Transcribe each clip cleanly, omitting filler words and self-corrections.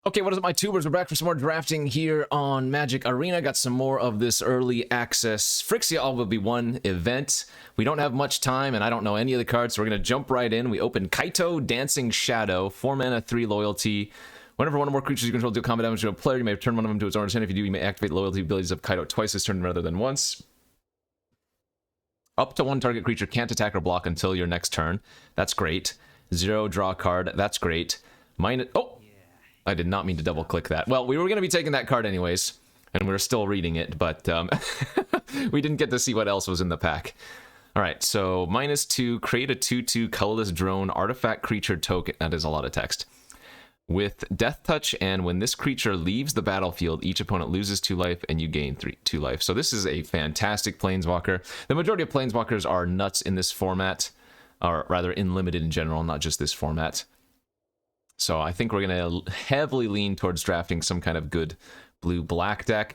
Okay, what is up, my tubers? We're back for some more drafting here on Magic Arena. Got some more of this early access Phyrexia. All will be one event. We don't have much time, and I don't know any of the cards, so we're going to jump right in. We open Kaito, Dancing Shadow, 4 mana, 3 loyalty. Whenever one or more creatures you control do combat damage to a player, you may turn one of them to its owner's hand. If you do, you may activate loyalty abilities of Kaito twice this turn rather than once. Up to one target creature can't attack or block until your next turn. That's great. 0, draw a card. That's great. Oh! I did not mean to double click that. Well, we were going to be taking that card anyways, and we were still reading it, but we didn't get to see what else was in the pack. All right, so -2, create a 2/2 colorless drone artifact creature token. That is a lot of text. With Death Touch, and when this creature leaves the battlefield, each opponent loses 2 life, and you gain 2 life. So this is a fantastic Planeswalker. The majority of Planeswalkers are nuts in this format, or rather in Limited in general, not just this format. So I think we're going to heavily lean towards drafting some kind of good blue-black deck.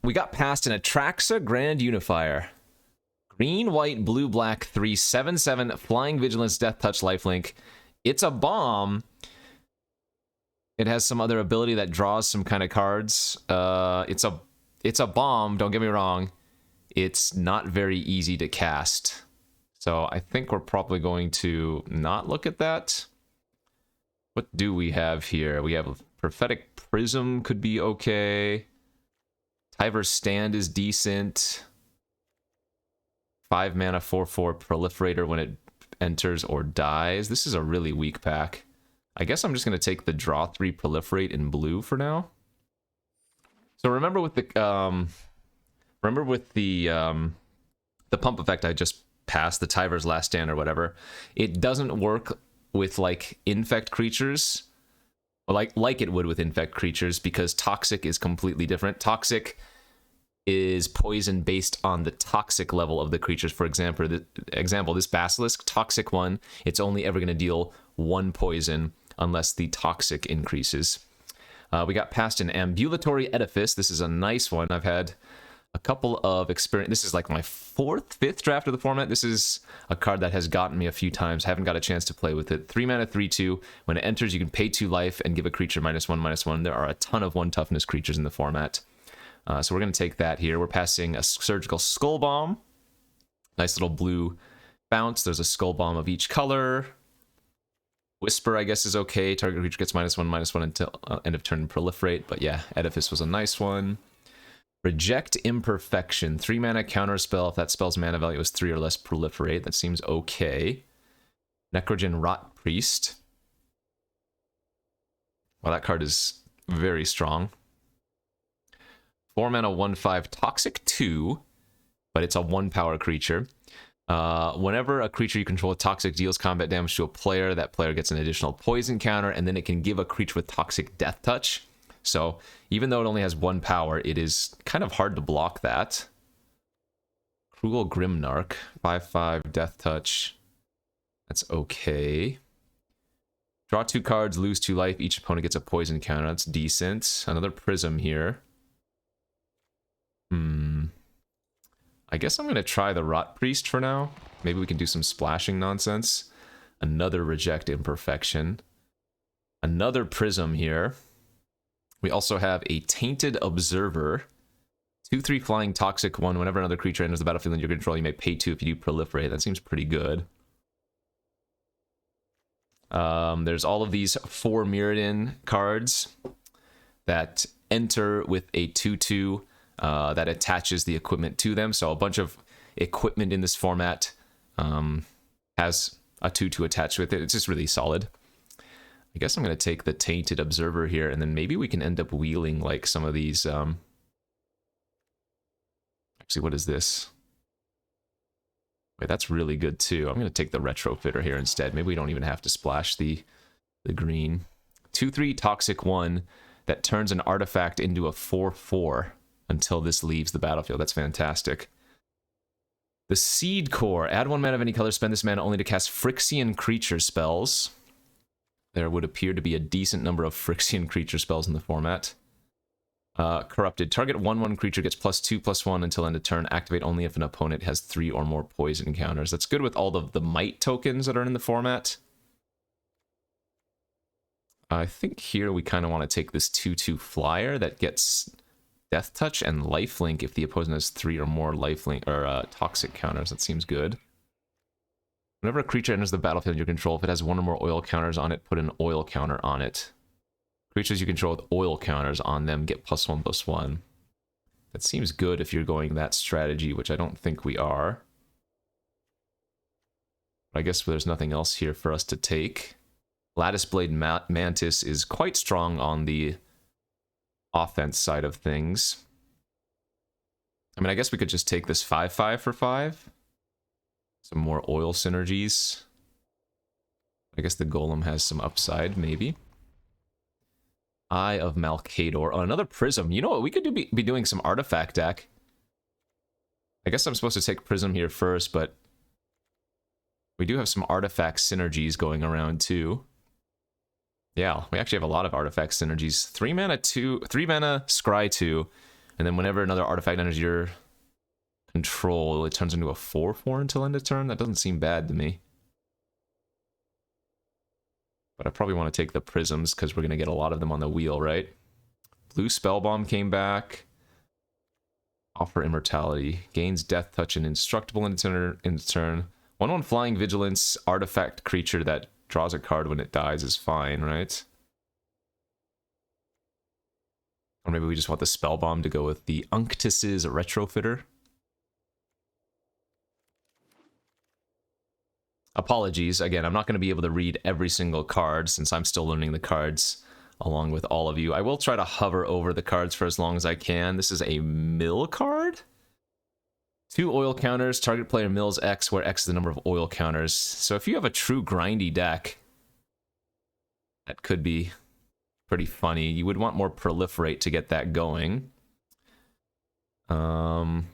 We got past an Atraxa Grand Unifier. Green, white, blue, black, 3, 7/7, Flying Vigilance, Death Touch, Lifelink. It's a bomb. It has some other ability that draws some kind of cards. It's a bomb, don't get me wrong. It's not very easy to cast. So I think we're probably going to not look at that. What do we have here? We have a Prophetic Prism could be okay. Tyver's Stand is decent. 5 mana, 4/4 Proliferator when it enters or dies. This is a really weak pack. I guess I'm just going to take the draw 3 Proliferate in blue for now. So remember with the pump effect I just passed, the Tyver's Last Stand or whatever, it doesn't work with like infect creatures, like it would with infect creatures, because toxic is completely different. Toxic is poison based on the toxic level of the creatures. For example, this Basilisk, toxic 1, it's only ever going to deal 1 poison unless the toxic increases. We got past an Ambulatory Edifice. This is a nice one. I've had a couple of experience. This is like my 4th, 5th draft of the format. This is a card that has gotten me a few times. Haven't got a chance to play with it. 3 mana, 3/2. When it enters, you can pay 2 life and give a creature -1/-1. There are a ton of 1 toughness creatures in the format. So we're going to take that here. We're passing a Surgical Skull Bomb. Nice little blue bounce. There's a Skull Bomb of each color. Whisper, I guess, is okay. Target creature gets -1/-1 until end of turn proliferate. But yeah, Edifice was a nice one. Reject Imperfection. 3 mana counter spell. If that spell's mana value is 3 or less, proliferate. That seems okay. Necrogen Rot Priest. Well, that card is very strong. 4 mana, 1/5, Toxic 2, but it's a 1 power creature. Whenever a creature you control with Toxic deals combat damage to a player, that player gets an additional poison counter, and then it can give a creature with Toxic Death Touch. So even though it only has 1 power, it is kind of hard to block that. Cruel Grimnarch, 5/5, Death Touch. That's okay. Draw 2 cards, lose 2 life. Each opponent gets a poison counter. That's decent. Another Prism here. I guess I'm going to try the Rot Priest for now. Maybe we can do some splashing nonsense. Another Reject Imperfection. Another Prism here. We also have a Tainted Observer. 2/3 flying toxic 1. Whenever another creature enters the battlefield in your control, you may pay 2 if you do proliferate. That seems pretty good. There's all of these 4 Mirrodin cards that enter with a 2/2 that attaches the equipment to them. So a bunch of equipment in this format has a 2/2 attached with it. It's just really solid. I guess I'm going to take the Tainted Observer here, and then maybe we can end up wheeling like some of these. Actually, what is this? Wait, that's really good too. I'm going to take the Retrofitter here instead. Maybe we don't even have to splash the green. 2/3 Toxic 1 that turns an artifact into a 4/4 until this leaves the battlefield. That's fantastic. The Seed Core. Add 1 mana of any color. Spend this mana only to cast Phyrexian creature spells. There would appear to be a decent number of Phyrexian creature spells in the format. Corrupted. Target 1/1 creature gets +2/+1 until end of turn. Activate only if an opponent has 3 or more poison counters. That's good with all of the might tokens that are in the format. I think here we kind of want to take this 2/2 flyer that gets Death Touch and Lifelink if the opponent has 3 or more Lifelink or Toxic counters. That seems good. Whenever a creature enters the battlefield under your control, if it has 1 or more oil counters on it, put an oil counter on it. Creatures you control with oil counters on them get +1/+1. That seems good if you're going that strategy, which I don't think we are. I guess there's nothing else here for us to take. Lattice Blade Mantis is quite strong on the offense side of things. I mean, I guess we could just take this 5/5 for 5. Some more oil synergies. I guess the Golem has some upside, maybe. Eye of Malkador. Oh, another Prism. You know what? We could be doing some artifact deck. I guess I'm supposed to take Prism here first, but we do have some artifact synergies going around too. Yeah, we actually have a lot of artifact synergies. 3 mana, 3 mana, Scry 2, and then whenever another artifact enters your control, it turns into a 4/4 until end of turn. That doesn't seem bad to me. But I probably want to take the Prisms because we're going to get a lot of them on the wheel, right? Blue Spellbomb came back. Offer Immortality. Gains Death Touch and Indestructible in turn. 1/1 Flying Vigilance artifact creature that draws a card when it dies is fine, right? Or maybe we just want the Spellbomb to go with the Unctus's Retrofitter. Apologies, again, I'm not going to be able to read every single card since I'm still learning the cards along with all of you. I will try to hover over the cards for as long as I can. This is a mill card? 2 oil counters, target player mills X, where X is the number of oil counters. So if you have a true grindy deck, that could be pretty funny. You would want more Proliferate to get that going. 1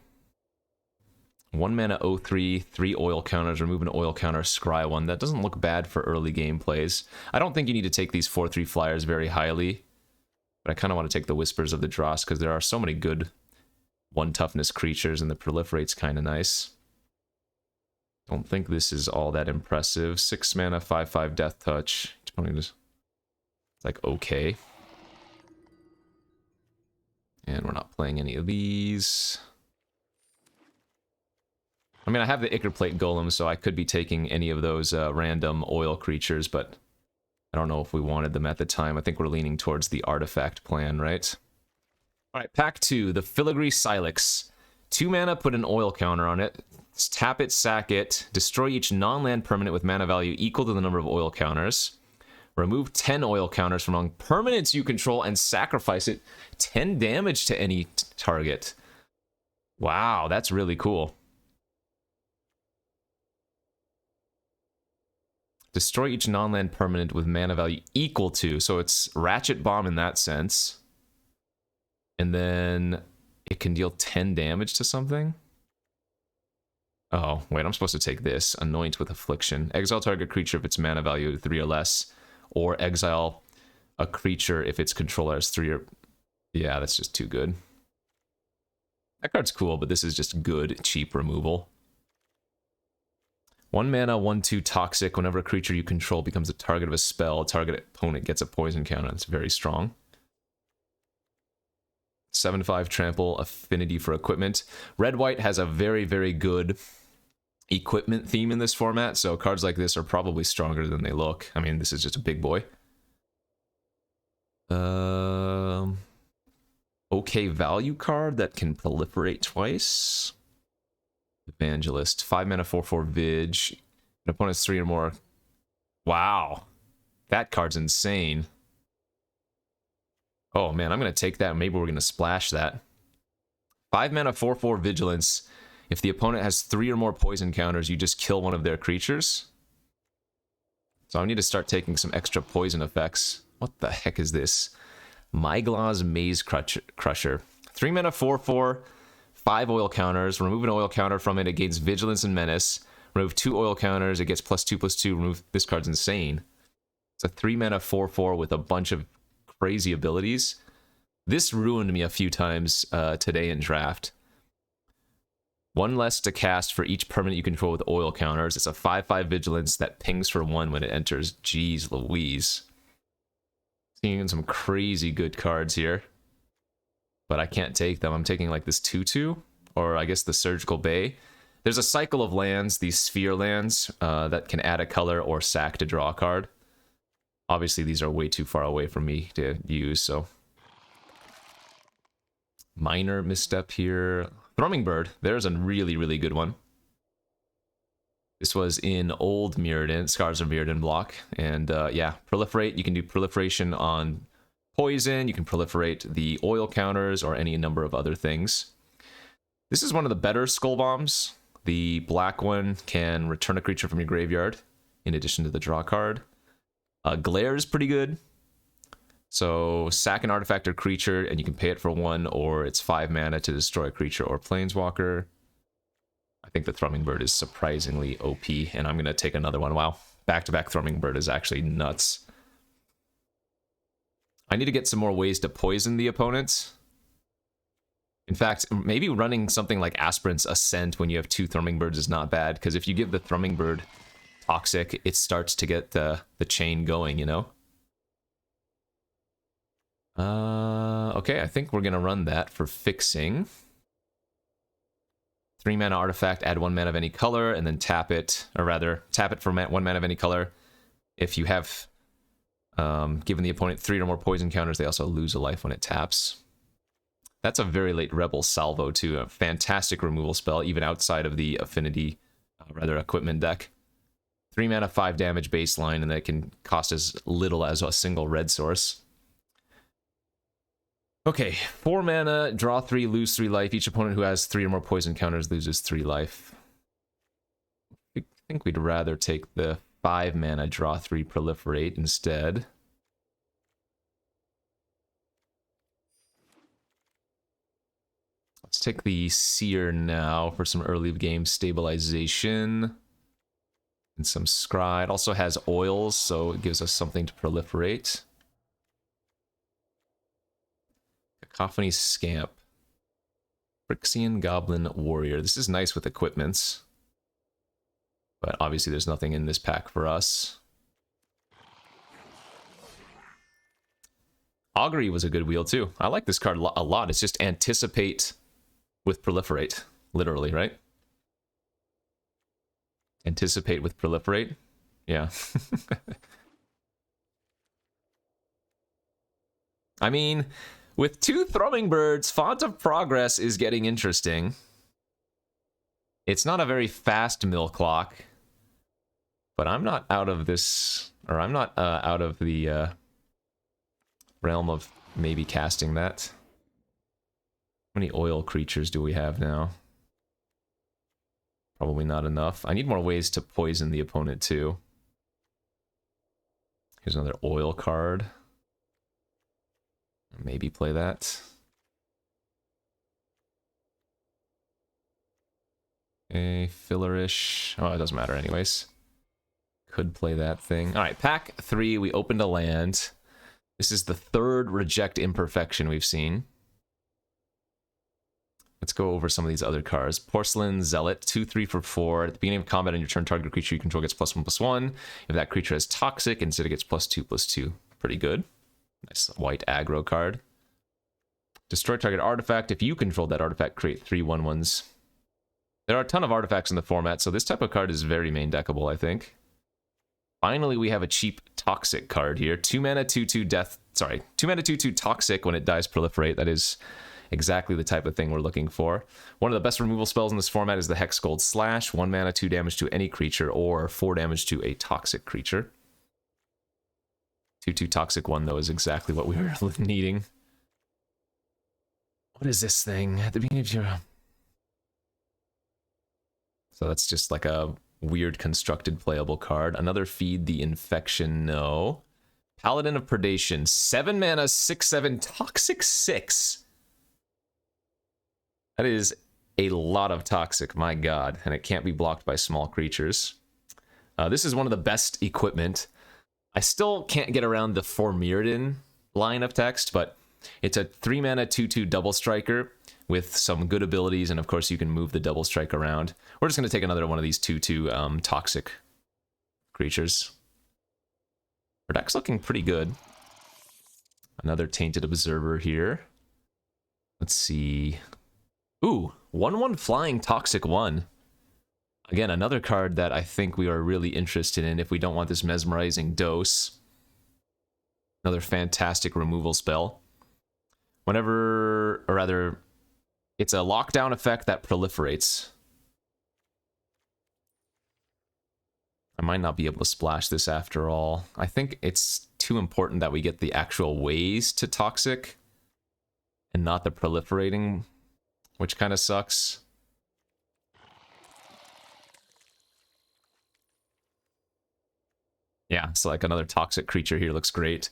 mana 0/3, 3 oil counters, remove an oil counter, scry 1. That doesn't look bad for early game plays. I don't think you need to take these 4/3 flyers very highly, but I kind of want to take the Whispers of the Dross because there are so many good 1 toughness creatures, and the Proliferate's kind of nice. Don't think this is all that impressive. 6 mana, 5/5 Death Touch. It's like, okay. And we're not playing any of these. I mean, I have the Ichor Plate Golem, so I could be taking any of those random oil creatures, but I don't know if we wanted them at the time. I think we're leaning towards the artifact plan, right? Alright, pack 2, the Filigree Silex. 2 mana, put an oil counter on it. Tap it, sack it. Destroy each non-land permanent with mana value equal to the number of oil counters. Remove 10 oil counters from among permanents you control and sacrifice it. 10 damage to any target. Wow, that's really cool. Destroy each non-land permanent with mana value equal to. So it's Ratchet Bomb in that sense. And then it can deal 10 damage to something. Oh, wait, I'm supposed to take this. Anoint with Affliction. Exile target creature if its mana value is 3 or less. Or exile a creature if its controller has 3 or... Yeah, that's just too good. That card's cool, but this is just good, cheap removal. 1 mana, 1/2 Toxic. Whenever a creature you control becomes a target of a spell, target opponent gets a poison counter. That's very strong. 7/5 Trample, Affinity for Equipment. Red-White has a very, very good equipment theme in this format, so cards like this are probably stronger than they look. I mean, this is just a big boy. Okay value card that can proliferate twice. Evangelist. 5 mana, 4/4 Vig. An opponent's 3 or more. Wow. That card's insane. Oh man, I'm going to take that. Maybe we're going to splash that. 5 mana, 4/4 Vigilance. If the opponent has 3 or more poison counters, you just kill one of their creatures. So I need to start taking some extra poison effects. What the heck is this? Mygla's Maze Crusher. 3 mana, 4/4, 5 oil counters. Remove an oil counter from it. It gains Vigilance and Menace. Remove 2 oil counters. It gets +2/+2. Remove... This card's insane. It's a 3 mana, 4/4 with a bunch of crazy abilities. This ruined me a few times today in draft. 1 less to cast for each permanent you control with oil counters. It's a 5/5 Vigilance that pings for 1 when it enters. Jeez Louise. Seeing some crazy good cards here. But I can't take them. I'm taking like this 2/2, or I guess the Surgical Bay. There's a cycle of lands, these sphere lands, that can add a color or sack to draw a card. Obviously, these are way too far away for me to use, so... Minor misstep here. Thrumming Bird. There's a really, really good one. This was in old Mirrodin, Scars of Mirrodin block. And yeah, proliferate. You can do proliferation on poison. You can proliferate the oil counters or any number of other things. This is one of the better Skull Bombs. The black one can return a creature from your graveyard in addition to the draw card. Glare is pretty good. So sack an artifact or creature and you can pay it for 1, or it's 5 mana to destroy a creature or planeswalker. I think the Thrumming Bird is surprisingly OP, and I'm going to take another one. Wow, back-to-back Thrumming Bird is actually nuts. I need to get some more ways to poison the opponents. In fact, maybe running something like Aspirant's Ascent when you have 2 Thrumming Birds is not bad, because if you give the Thrumming Bird Toxic, it starts to get the chain going, you know? Okay, I think we're going to run that for fixing. 3 mana artifact, add 1 mana of any color, and then tap it, or rather, tap it for 1 mana of any color. If you have given the opponent 3 or more poison counters, they also lose a life when it taps. That's a very late Rebel Salvo, too. A fantastic removal spell, even outside of the Affinity, equipment deck. 3 mana, 5 damage baseline, and that can cost as little as a single red source. Okay, 4 mana, draw 3, lose 3 life. Each opponent who has 3 or more poison counters loses 3 life. I think we'd rather take the 5 mana, draw 3, proliferate instead. Let's take the Seer now for some early game stabilization. And some Scry. It also has oils, so it gives us something to proliferate. Cacophony Scamp. Phyrexian Goblin Warrior. This is nice with equipments. But obviously there's nothing in this pack for us. Augury was a good wheel too. I like this card a lot. It's just anticipate with proliferate. Literally, right? Anticipate with proliferate? Yeah. I mean... with 2 Thrumming Birds, Font of Progress is getting interesting. It's not a very fast mill clock, but I'm not out of this, or I'm not out of the realm of maybe casting that. How many oil creatures do we have now? Probably not enough. I need more ways to poison the opponent too. Here's another oil card. Maybe play that. A fillerish. Oh, it doesn't matter anyways. Could play that thing. All right, pack 3. We opened a land. This is the 3rd Reject Imperfection we've seen. Let's go over some of these other cards. Porcelain Zealot, 2/3 for 4. At the beginning of combat on your turn, target creature you control gets +1/+1. If that creature is toxic, instead it gets +2/+2. Pretty good. Nice white aggro card. Destroy target artifact. If you control that artifact, create 3 1/1s. There are a ton of artifacts in the format, so this type of card is very main deckable, I think. Finally, we have a cheap toxic card here. 2 mana, 2/2 death. Sorry, 2 mana, 2/2 toxic. When it dies, proliferate. That is exactly the type of thing we're looking for. One of the best removal spells in this format is the Hexgold Slash. 1 mana, 2 damage to any creature, or 4 damage to a toxic creature. 2/2 toxic 1, though, is exactly what we were needing. What is this thing? At the beginning of your... So that's just like a weird constructed playable card. Another Feed the Infection, no. Paladin of Predation, 7 mana, 6/7, toxic 6. That is a lot of toxic, my god, and it can't be blocked by small creatures. This is one of the best equipment. I still can't get around the For Mirrodin line of text, but it's a 3 mana 2/2 double striker with some good abilities, and of course you can move the double strike around. We're just going to take another one of these 2/2 toxic creatures. Our deck's looking pretty good. Another Tainted Observer here. Let's see. Ooh, 1/1 Flying Toxic 1. Again, another card that I think we are really interested in if we don't want this Mesmerizing Dose. Another fantastic removal spell. Whenever, or rather, it's a lockdown effect that proliferates. I might not be able to splash this after all. I think it's too important that we get the actual ways to Toxic and not the proliferating, which kind of sucks. Yeah, so like another Toxic creature here looks great.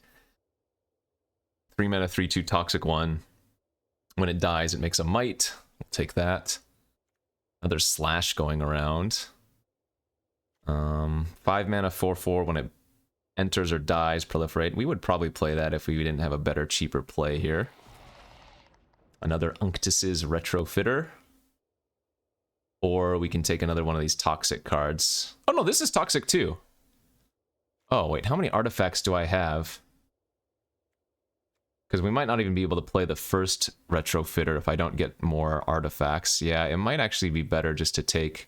3 mana, 3/2 Toxic 1. When it dies, it makes a Might. We'll take that. Another Slash going around. 5 mana, 4/4. When it enters or dies, proliferate. We would probably play that if we didn't have a better, cheaper play here. Another Unctus's Retrofitter. Or we can take another one of these Toxic cards. Oh no, this is Toxic too. Oh wait, how many artifacts do I have? Because we might not even be able to play the first Retrofitter if I don't get more artifacts. Yeah, it might actually be better just to take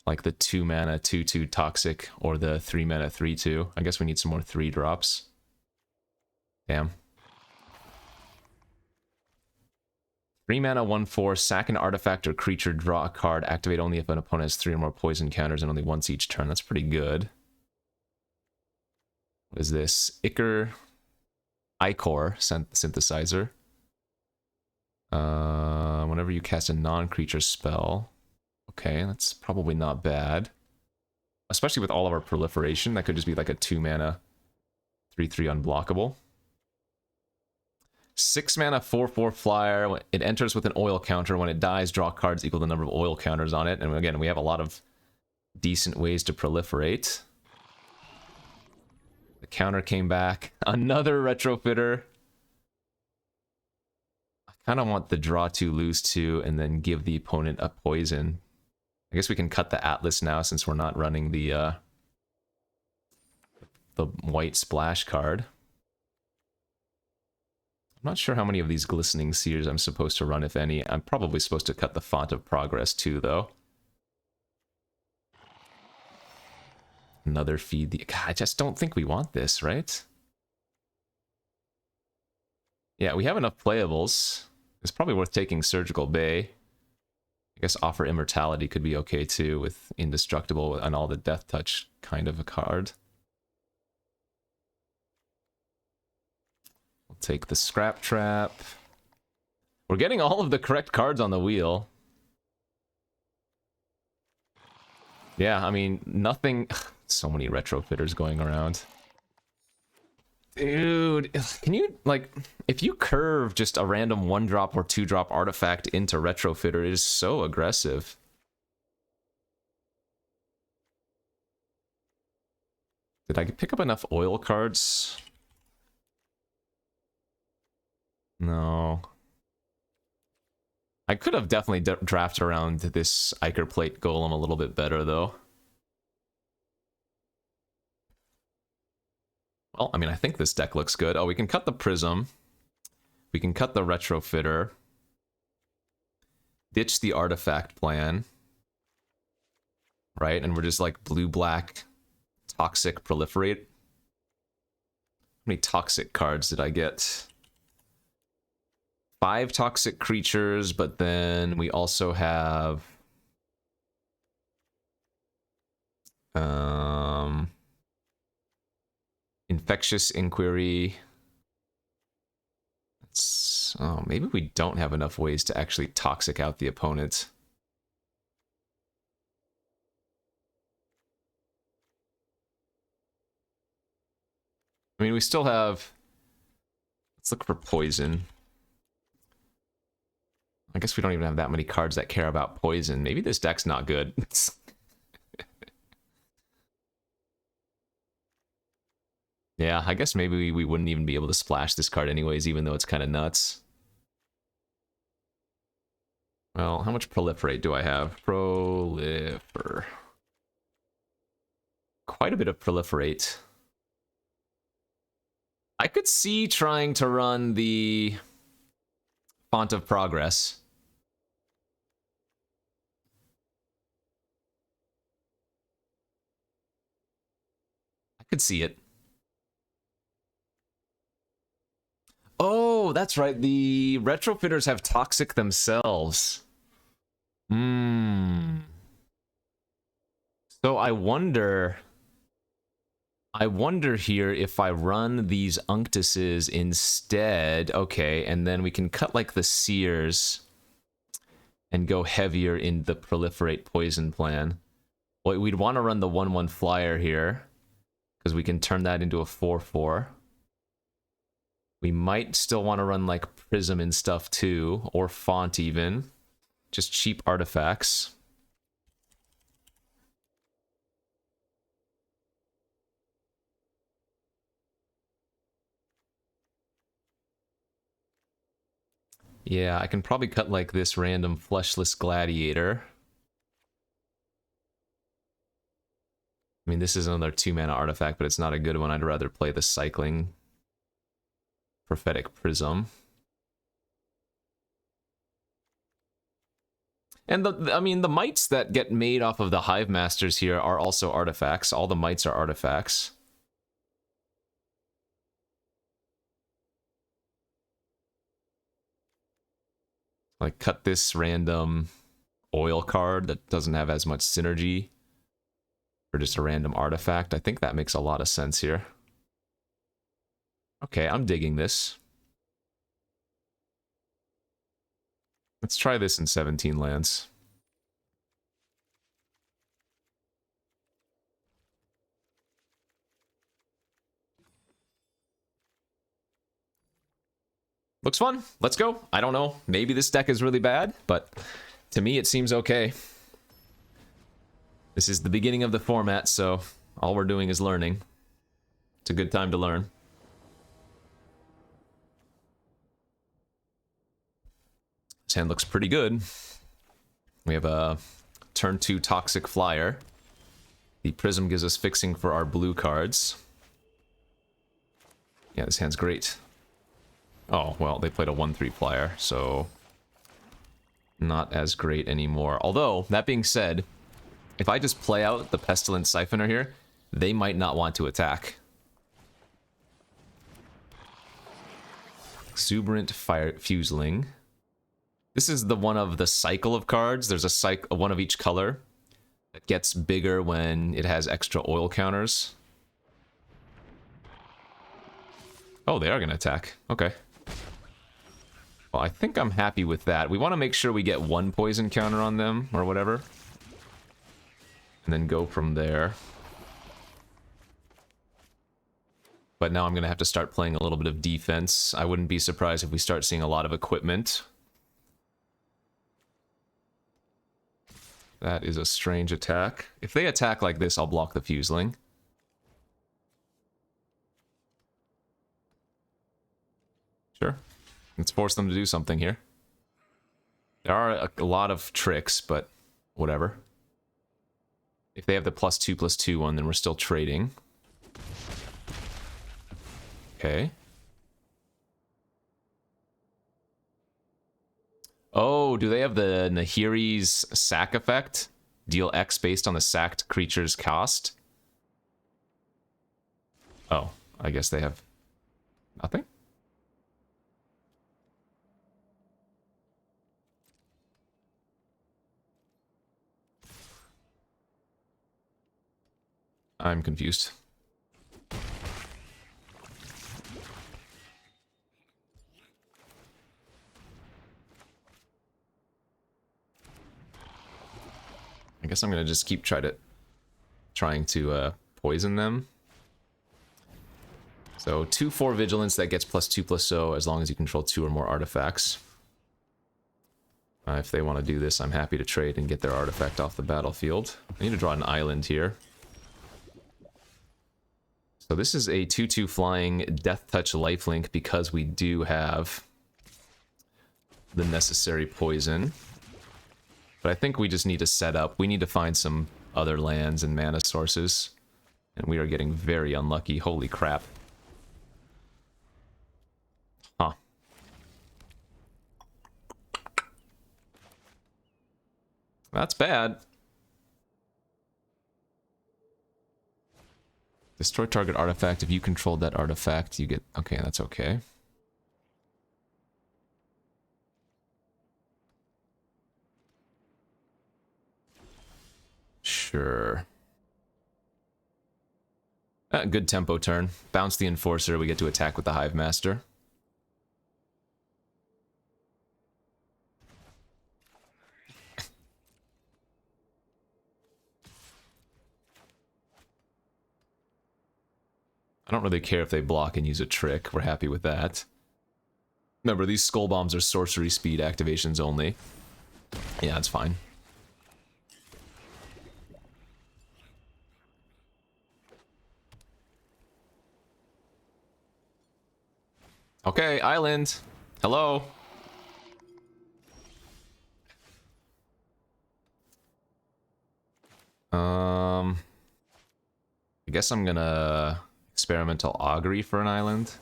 like the 2 mana 2/2 Toxic or the 3 mana 3/2. I guess we need some more 3-drops. Damn. 3 mana 1/4, sack an artifact or creature, draw a card, activate only if an opponent has 3 or more poison counters and only once each turn. That's pretty good. What is this? Ichor synthesizer. Whenever you cast a non-creature spell. Okay, that's probably not bad. Especially with all of our proliferation, that could just be like a 2 mana 3/3 unblockable. 6 mana 4/4 flyer. It enters with an oil counter. When it dies, draw cards equal to the number of oil counters on it. And again, we have a lot of decent ways to proliferate. The counter came back. Another Retrofitter. I kind of want the draw 2, lose 2, and then give the opponent a poison. I guess we can cut the Atlas now since we're not running the white splash card. I'm not sure how many of these Glistening Seers I'm supposed to run, if any. I'm probably supposed to cut the Font of Progress too, though. Another feed the... God, I just don't think we want this, right? Yeah, we have enough playables. It's probably worth taking Surgical Bay. I guess Offer Immortality could be okay too, with Indestructible and all the Death Touch kind of a card. We'll take the Scrap Trap. We're getting all of the correct cards on the wheel. Yeah, I mean, nothing... So many Retrofitters going around. Dude, can you, like, if you curve just a random 1-drop or 2-drop artifact into Retrofitter, it is so aggressive. Did I pick up enough oil cards? No. I could have definitely drafted around this Ichor Plate Golem a little bit better, though. Well, I mean, I think this deck looks good. Oh, we can cut the Prism. We can cut the Retrofitter. Ditch the Artifact plan. Right? And we're just like blue-black Toxic Proliferate. How many Toxic cards did I get? 5 Toxic creatures, but then we also have... Infectious Inquiry. Oh, maybe we don't have enough ways to actually Toxic out the opponent. I mean, we still have... Let's look for Poison. I guess we don't even have that many cards that care about Poison. Maybe this deck's not good. Yeah, I guess maybe we wouldn't even be able to splash this card anyways, even though it's kind of nuts. Well, how much Proliferate do I have? Prolifer. Quite a bit of Proliferate. I could see trying to run the Font of Progress. I could see it. Oh, that's right. The retrofitters have Toxic themselves. Hmm. So I wonder here if I run these Unctuses instead. Okay, and then we can cut like the Seers and go heavier in the Proliferate Poison plan. Well, we'd want to run the 1/1 flyer here because we can turn that into a 4/4. We might still want to run like Prism and stuff too, or Font even. Just cheap artifacts. Yeah, I can probably cut like this random Fleshless Gladiator. I mean, this is another 2-mana artifact, but it's not a good one. I'd rather play the Cycling Prophetic Prism. And I mean, the mites that get made off of the Hive Masters here are also artifacts. All the mites are artifacts. Like, cut this random oil card that doesn't have as much synergy. Or just a random artifact. I think that makes a lot of sense here. Okay, I'm digging this. Let's try this in 17 lands. Looks fun. Let's go. I don't know. Maybe this deck is really bad, but to me it seems okay. This is the beginning of the format, so all we're doing is learning. It's a good time to learn. This hand looks pretty good. We have a turn 2 Toxic Flyer. The Prism gives us fixing for our blue cards. Yeah, this hand's great. Oh, well, they played a 1/3 Flyer, so not as great anymore. Although, that being said, if I just play out the Pestilent Siphoner here, they might not want to attack. Exuberant Fuseling. This is the one of the cycle of cards. There's a one of each color that gets bigger when it has extra oil counters. Oh, they are going to attack. Okay. Well, I think I'm happy with that. We want to make sure we get one poison counter on them, or whatever. And then go from there. But now I'm going to have to start playing a little bit of defense. I wouldn't be surprised if we start seeing a lot of equipment. That is a strange attack. If they attack like this, I'll block the Fuseling. Sure. Let's force them to do something here. There are a lot of tricks, but whatever. If they have the +2/+2 one, then we're still trading. Okay. Oh, do they have the Nahiri's sack effect? Deal X based on the sacked creature's cost? Oh, I guess they have nothing? I'm confused. I guess I'm gonna just keep trying to poison them. So 2/4 Vigilance that gets +2/+0 as long as you control 2 or more artifacts. If they want to do this, I'm happy to trade and get their artifact off the battlefield. I need to draw an island here. So this is a 2/2 flying Death Touch lifelink because we do have the necessary poison. But I think we just need to set up. We need to find some other lands and mana sources. And we are getting very unlucky. Holy crap. That's bad. Destroy target artifact. If you controlled that artifact, you get... Okay, that's okay. Sure. Good tempo turn. Bounce the Enforcer, we get to attack with the Hive Master. I don't really care if they block and use a trick. We're happy with that. Remember, these Skull Bombs are sorcery speed activations only. Yeah, it's fine. Okay, island. Hello. I guess I'm gonna experimental augury for an island.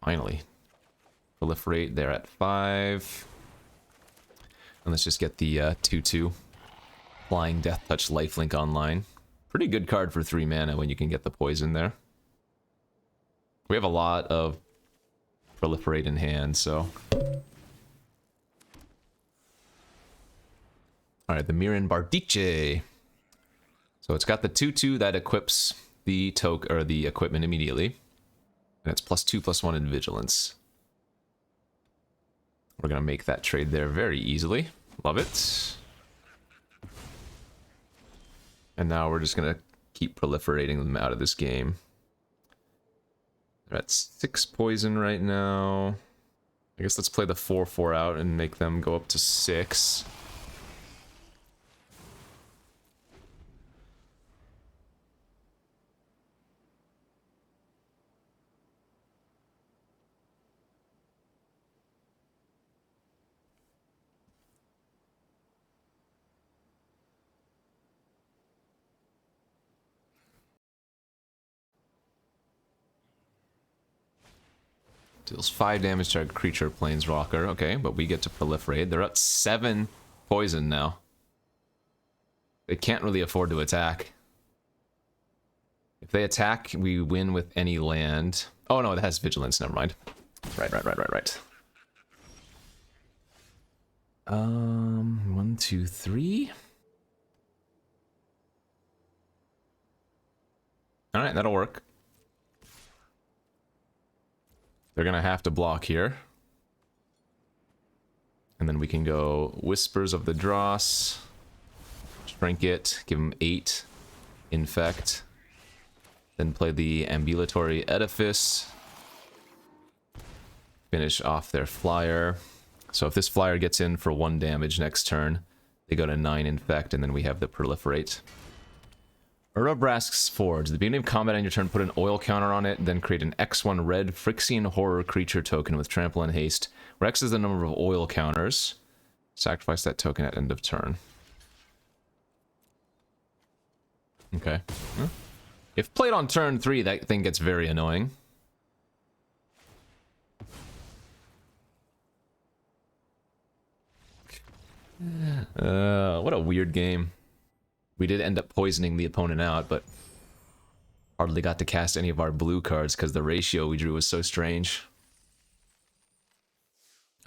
Finally. Proliferate there at 5. And let's just get the 2/2 Flying Death Touch Lifelink online. Pretty good card for 3 mana when you can get the poison there. We have a lot of Proliferate in hand, so... Alright, the Miran Bardiche. So it's got the 2/2 that equips the token or the equipment immediately. And it's +2/+1 in vigilance. We're gonna make that trade there very easily. Love it. And now we're just gonna keep proliferating them out of this game. They're at 6 poison right now. I guess let's play the 4/4 out and make them go up to 6. Deals 5 damage to our creature planeswalker. Okay, but we get to proliferate. They're at 7 poison now. They can't really afford to attack. If they attack, we win with any land. Oh no, it has vigilance. Never mind. Right. 1, 2, 3. All right, that'll work. They're gonna have to block here. And then we can go Whispers of the Dross. Shrink it, give them 8. Infect. Then play the Ambulatory Edifice. Finish off their flyer. So if this flyer gets in for 1 damage next turn, they go to 9 Infect, and then we have the Proliferate. Urabrask's Forge. At the beginning of combat on your turn, put an oil counter on it, then create an X1 red Phyrexian Horror creature token with trample and haste, where X is the number of oil counters. Sacrifice that token at end of turn. Okay. If played on turn 3, that thing gets very annoying. What a weird game. We did end up poisoning the opponent out, but hardly got to cast any of our blue cards because the ratio we drew was so strange.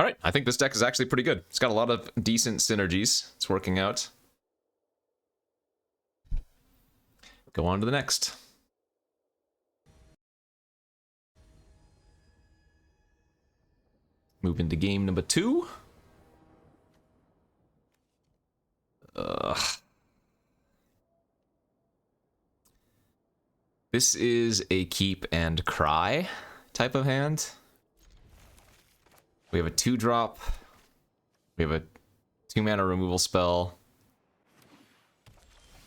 Alright, I think this deck is actually pretty good. It's got a lot of decent synergies. It's working out. Go on to the next. Move into game number 2. This is a keep and cry type of hand. We have a 2-drop. We have a 2-mana removal spell.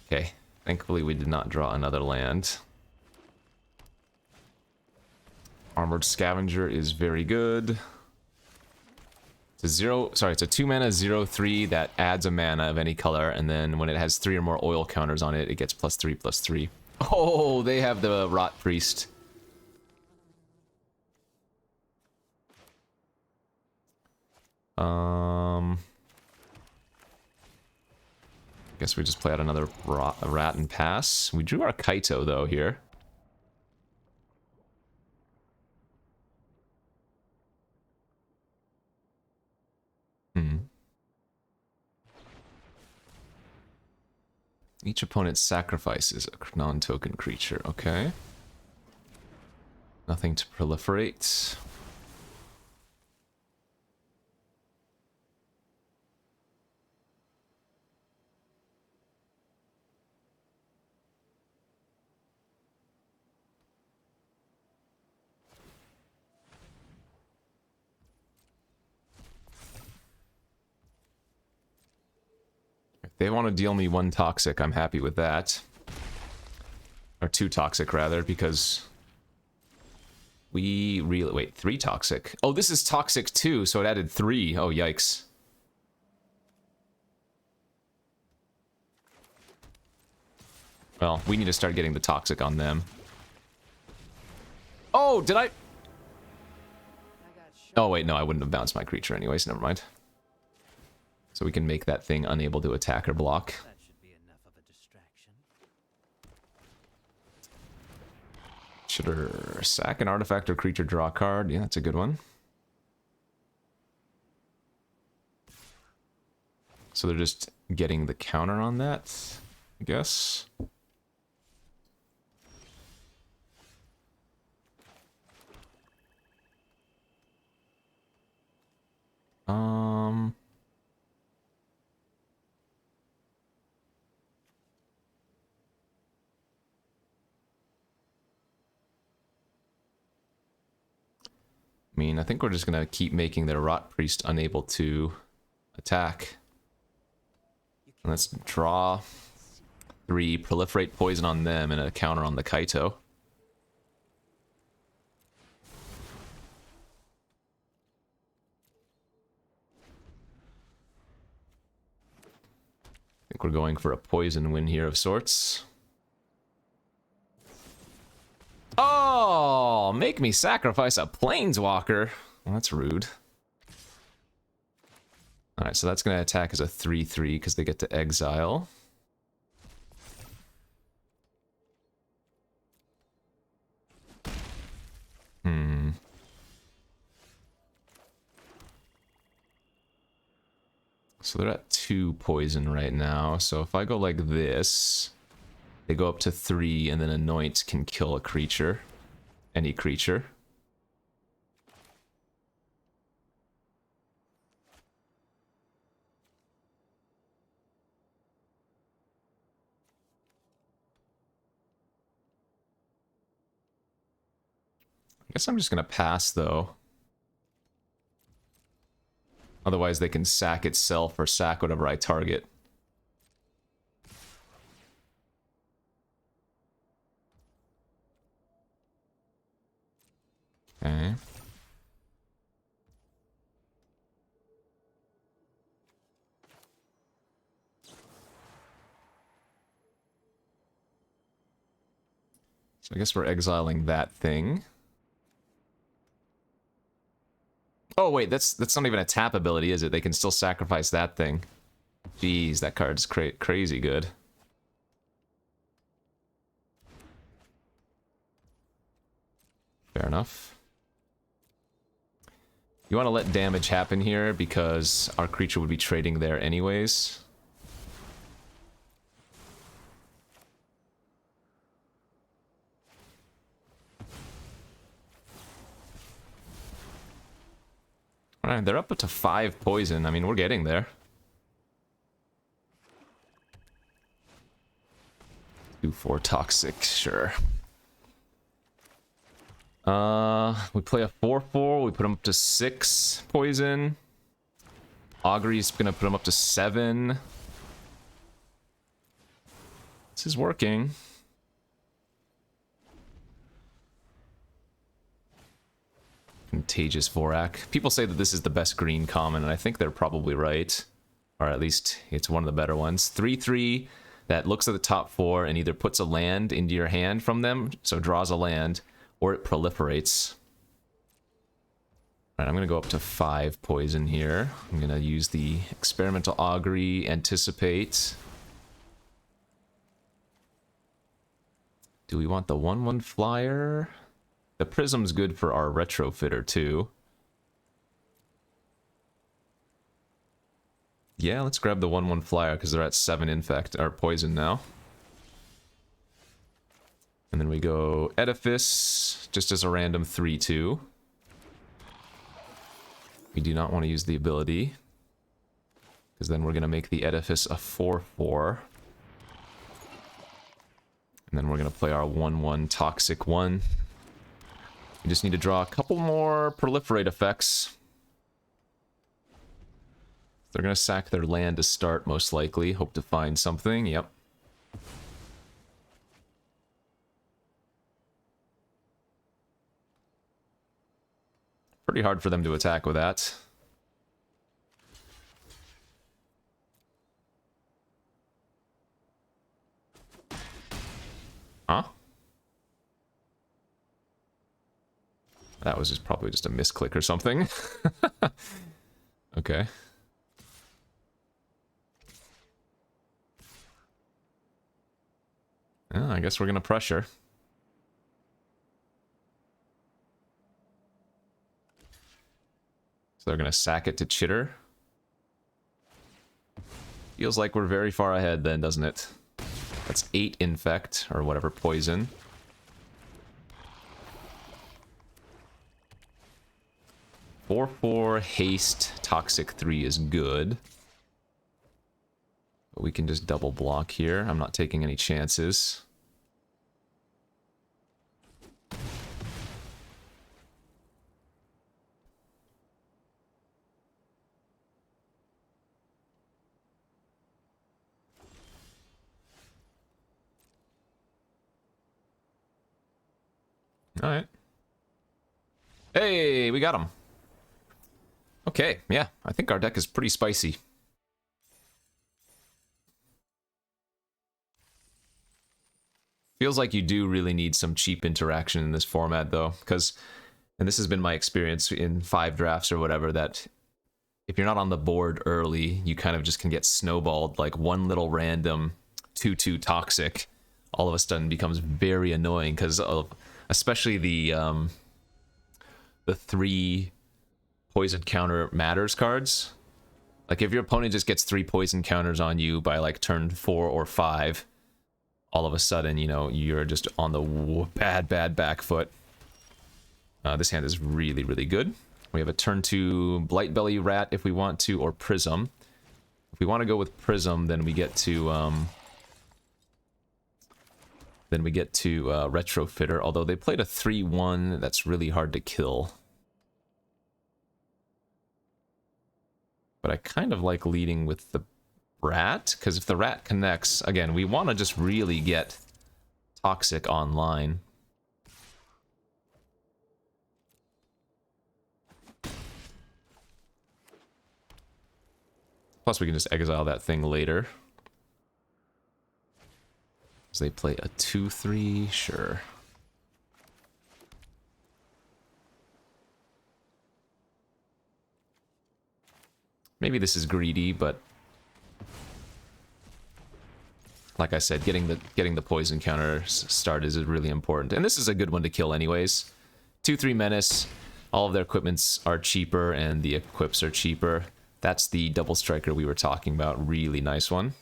Okay, thankfully we did not draw another land. Armored Scavenger is very good. It's a 2-mana 0/3 that adds a mana of any color, and then when it has 3 or more oil counters on it, it gets +3/+3. Oh, they have the Rot Priest. Guess we just play out another rat and pass. We drew our Kaito, though, here. Each opponent sacrifices a non-token creature. Okay. Nothing to proliferate. If they want to deal me 1 toxic, I'm happy with that. Or 2 toxic, rather, because we really... Wait, 3 toxic. Oh, this is toxic too, so it added 3. Oh, yikes. Well, we need to start getting the toxic on them. Oh, did I... Oh, wait, no, I wouldn't have bounced my creature anyways. Never mind. So we can make that thing unable to attack or block. That should be enough of a distraction. Should sack an artifact or creature, draw a card. Yeah, that's a good one. So they're just getting the counter on that, I guess. I mean, I think we're just gonna keep making their Rot Priest unable to attack. And let's draw 3, proliferate poison on them, and a counter on the Kaito. I think we're going for a poison win here of sorts. Oh, make me sacrifice a planeswalker. Well, that's rude. Alright, so that's going to attack as a 3/3 because they get to exile. So they're at 2 poison right now. So if I go like this, they go up to 3, and then Anoint can kill a creature. Any creature. I guess I'm just gonna pass, though. Otherwise they can sack itself or sack whatever I target. Okay. So I guess we're exiling that thing. Oh wait, that's not even a tap ability, is it? They can still sacrifice that thing. Jeez, that card's crazy good. Fair enough. You want to let damage happen here because our creature would be trading there anyways. Alright, they're up to 5 poison. I mean, we're getting there. 2/4 toxic, sure. We play a 4/4, we put them up to 6 poison. Augury's gonna put them up to 7. This is working. Contagious Vorak. People say that this is the best green common, and I think they're probably right. Or at least it's one of the better ones. 3/3 that looks at the top 4 and either puts a land into your hand from them, so draws a land, or it proliferates. Alright, I'm gonna go up to 5 poison here. I'm gonna use the Experimental Augury, Anticipate. Do we want the 1/1 flyer? The Prism's good for our retrofitter too. Yeah, let's grab the 1/1 flyer because they're at 7 infect or poison now. And then we go Edifice just as a random 3/2. We do not want to use the ability because then we're going to make the Edifice a 4/4. And then we're going to play our 1/1 Toxic 1. We just need to draw a couple more Proliferate effects. They're going to sack their land to start, most likely. Hope to find something. Yep. Pretty hard for them to attack with that. Huh? That was just probably just a misclick or something. Okay. Yeah, I guess we're gonna pressure. So they're gonna sack it to Chitter. Feels like we're very far ahead then, doesn't it? That's 8 infect, or whatever, poison. Four haste, toxic 3 is good. But we can just double block here. I'm not taking any chances. Alright. Hey, we got him. Okay, yeah, I think our deck is pretty spicy. Feels like you do really need some cheap interaction in this format, though, because, and this has been my experience in 5 drafts or whatever, that if you're not on the board early, you kind of just can get snowballed, like one little random 2/2 toxic all of a sudden becomes very annoying, because of, especially the 3 poison counter matters cards. Like if your opponent just gets 3 poison counters on you by like turn 4 or 5, all of a sudden, you know, you're just on the bad back foot. This hand is really, really good. We have a turn 2 Blightbelly Rat if we want to, or Prism. If we want to go with Prism, then we get to Retrofitter, although they played a 3/1 that's really hard to kill. But I kind of like leading with the Rat, because if the Rat connects, again, we want to just really get Toxic online. Plus we can just exile that thing later. So they play a 2/3, sure. Maybe this is greedy, but like I said, getting the poison counter started is really important. And this is a good one to kill anyways. 2/3 Menace, all of their equipments are cheaper and the equips are cheaper. That's the double striker we were talking about, really nice one.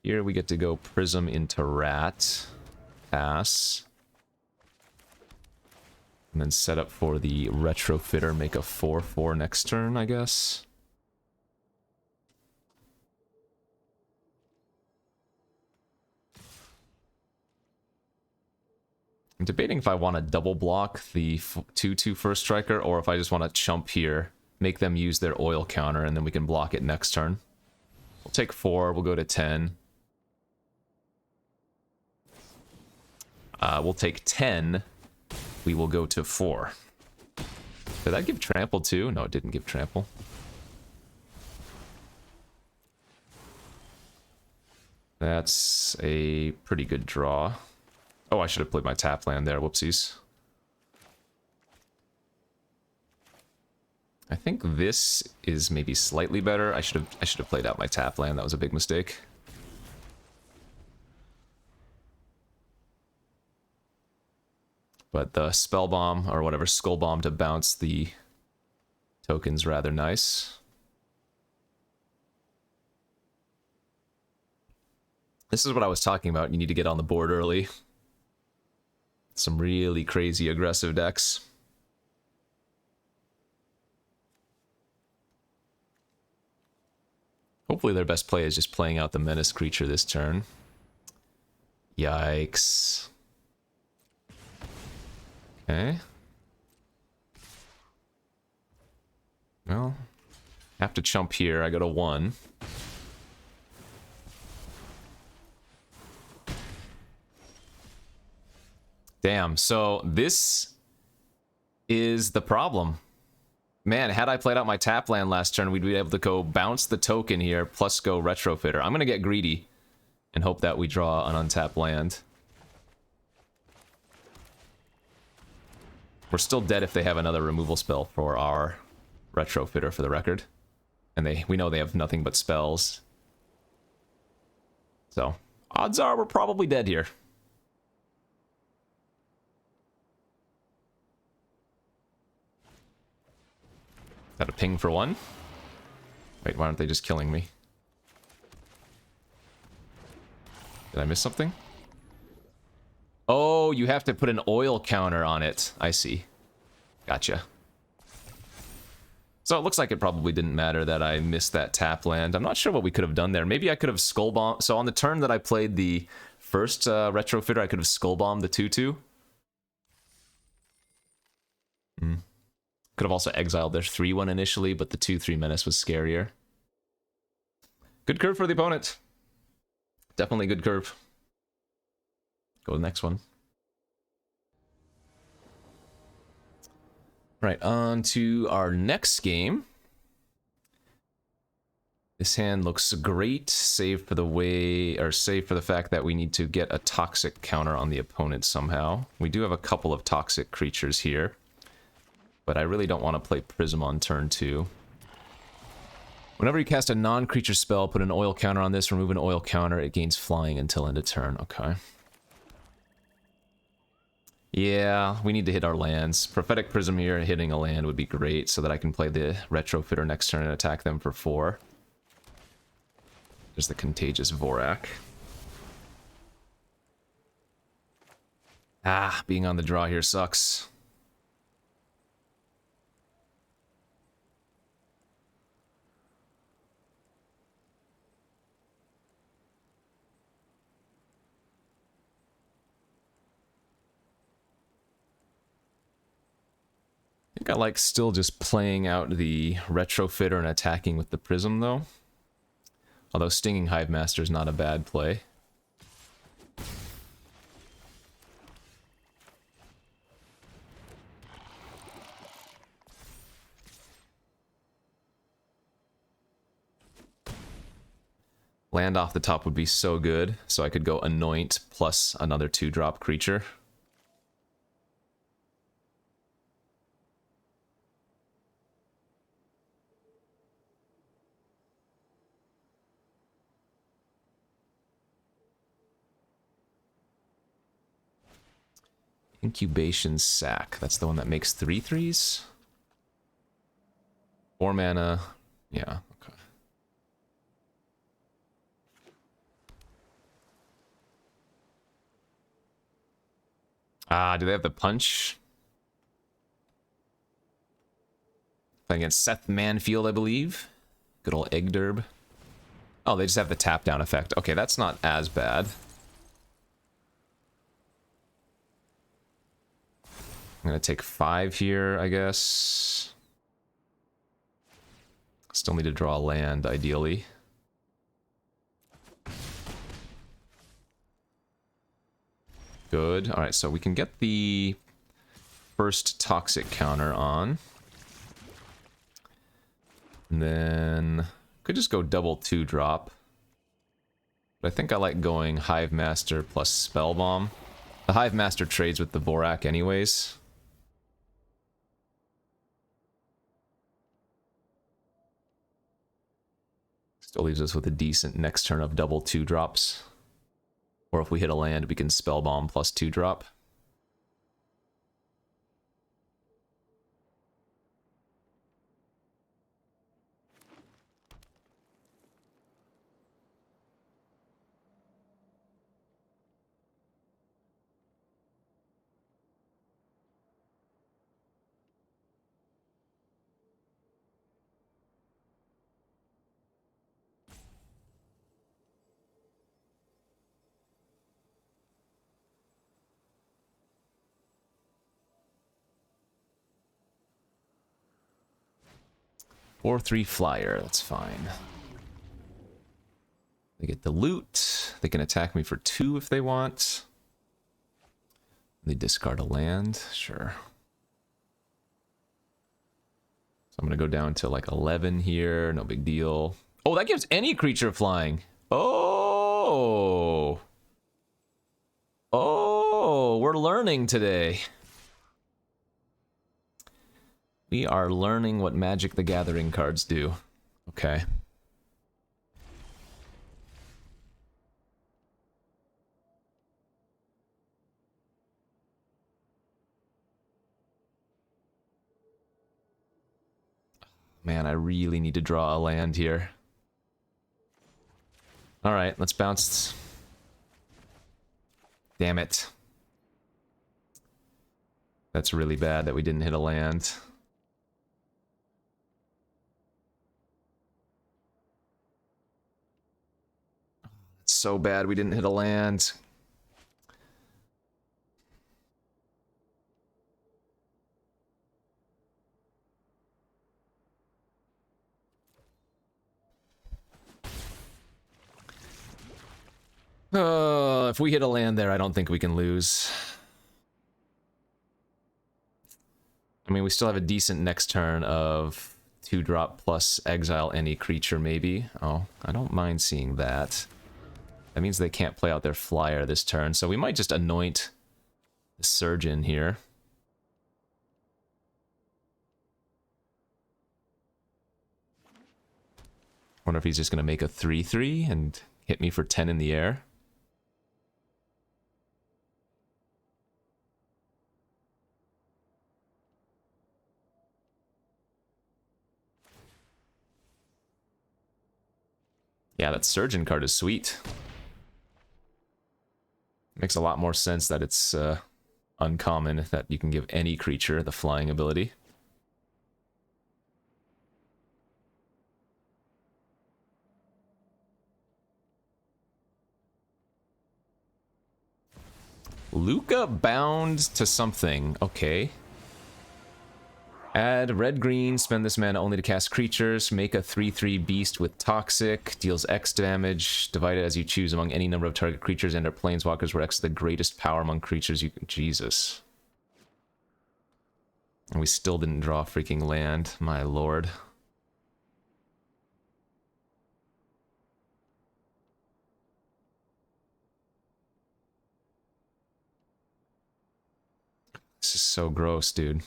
Here we get to go Prism into Rat, pass. And then set up for the Retrofitter, make a 4/4 next turn, I guess. I'm debating if I want to double block the 2/2 first striker, or if I just want to chump here, make them use their oil counter, and then we can block it next turn. We'll take 4, we'll go to 10. We'll take 10, we will go to 4. Did that give trample too? No, it didn't give trample. That's a pretty good draw. Oh, I should have played my tap land there, whoopsies. I think this is maybe slightly better. I should have played out my tap land, that was a big mistake. But the Spell Bomb, or whatever, Skull Bomb to bounce the token's rather nice. This is what I was talking about. You need to get on the board early. Some really crazy aggressive decks. Hopefully their best play is just playing out the Menace creature this turn. Yikes. Okay. Well, have to chump here. I go to 1. Damn, so this is the problem. Man, had I played out my tap land last turn, we'd be able to go bounce the token here, plus go Retrofitter. I'm going to get greedy and hope that we draw an untapped land. We're still dead if they have another removal spell for our Retrofitter, for the record. And we know they have nothing but spells. So, odds are we're probably dead here. Got a ping for 1. Wait, why aren't they just killing me? Did I miss something? Oh, you have to put an oil counter on it. I see. Gotcha. So it looks like it probably didn't matter that I missed that tap land. I'm not sure what we could have done there. Maybe I could have Skull Bomb. So on the turn that I played the first Retrofitter, I could have Skull Bombed the 2/2. Could have also exiled their 3/1 initially, but the 2/3 Menace was scarier. Good curve for the opponent. Definitely good curve. Go to the next one. Right, on to our next game. This hand looks great, save for the fact that we need to get a toxic counter on the opponent somehow. We do have a couple of toxic creatures here, but I really don't want to play Prism on turn 2. Whenever you cast a non-creature spell, put an oil counter on this, remove an oil counter, it gains flying until end of turn. Okay. Yeah, we need to hit our lands. Prophetic Prism here, hitting a land would be great so that I can play the Retrofitter next turn and attack them for 4. There's the Contagious Vorak. Ah, being on the draw here sucks. I think I like still just playing out the Retrofitter and attacking with the Prism, though. Although Stinging Hive Master is not a bad play. Land off the top would be so good, so I could go Anoint plus another 2-drop creature. Incubation Sack. That's the one that makes 3/3s? 4 mana. Yeah, okay. Ah, do they have the punch? Playing against Seth Manfield, I believe. Good old Eggderb. Oh, they just have the tap down effect. Okay, that's not as bad. I'm gonna take 5 here, I guess. Still need to draw a land, ideally. Good. Alright, so we can get the first toxic counter on. And then could just go double 2-drop. But I think I like going Hive Master plus Spell Bomb. The Hive Master trades with the Vorak anyways. Still leaves us with a decent next turn of double 2-drops. Or if we hit a land, we can Spell Bomb plus 2-drop. 4/3 flyer, that's fine. They get the loot. They can attack me for 2 if they want. They discard a land, sure. So I'm gonna go down to like 11 here, no big deal. Oh, that gives any creature flying. Oh! Oh, we're learning today. We are learning what Magic the Gathering cards do. Okay. Man, I really need to draw a land here. Alright, let's bounce. Damn it. That's really bad that we didn't hit a land. It's so bad we didn't hit a land. If we hit a land there, I don't think we can lose. I mean, we still have a decent next turn of 2-drop plus exile any creature, maybe. Oh, I don't mind seeing that. That means they can't play out their flyer this turn, so we might just anoint the Surgeon here. Wonder if he's just going to make a 3/3 and hit me for 10 in the air. Yeah, that Surgeon card is sweet. Makes a lot more sense that it's uncommon, that you can give any creature the flying ability. Luca bound to something. Okay. Add red-green, spend this mana only to cast creatures, make a 3/3 beast with toxic, deals X damage, divide it as you choose among any number of target creatures and/or planeswalkers where X is the greatest power among creatures you can... Jesus. And we still didn't draw freaking land, my lord. This is so gross, dude.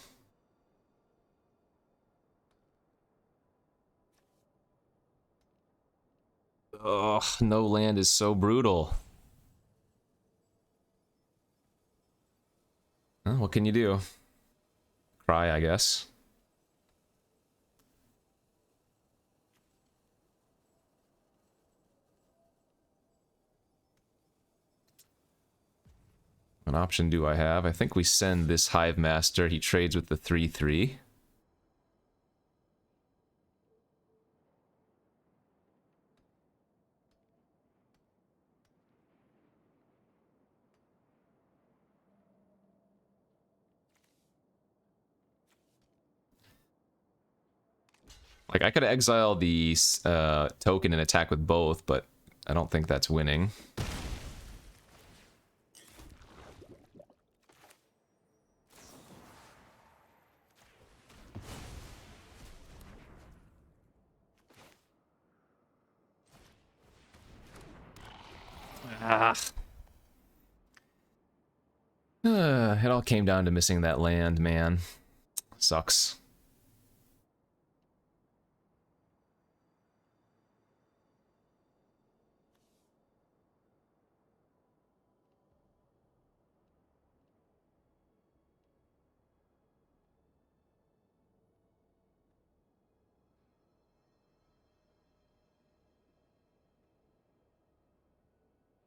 Ugh, no land is so brutal. Well, what can you do? Cry, I guess. What option do I have? I think we send this Hive Master. He trades with the 3/3. Like, I could exile the token and attack with both, but I don't think that's winning. Ah. It all came down to missing that land, man. Sucks.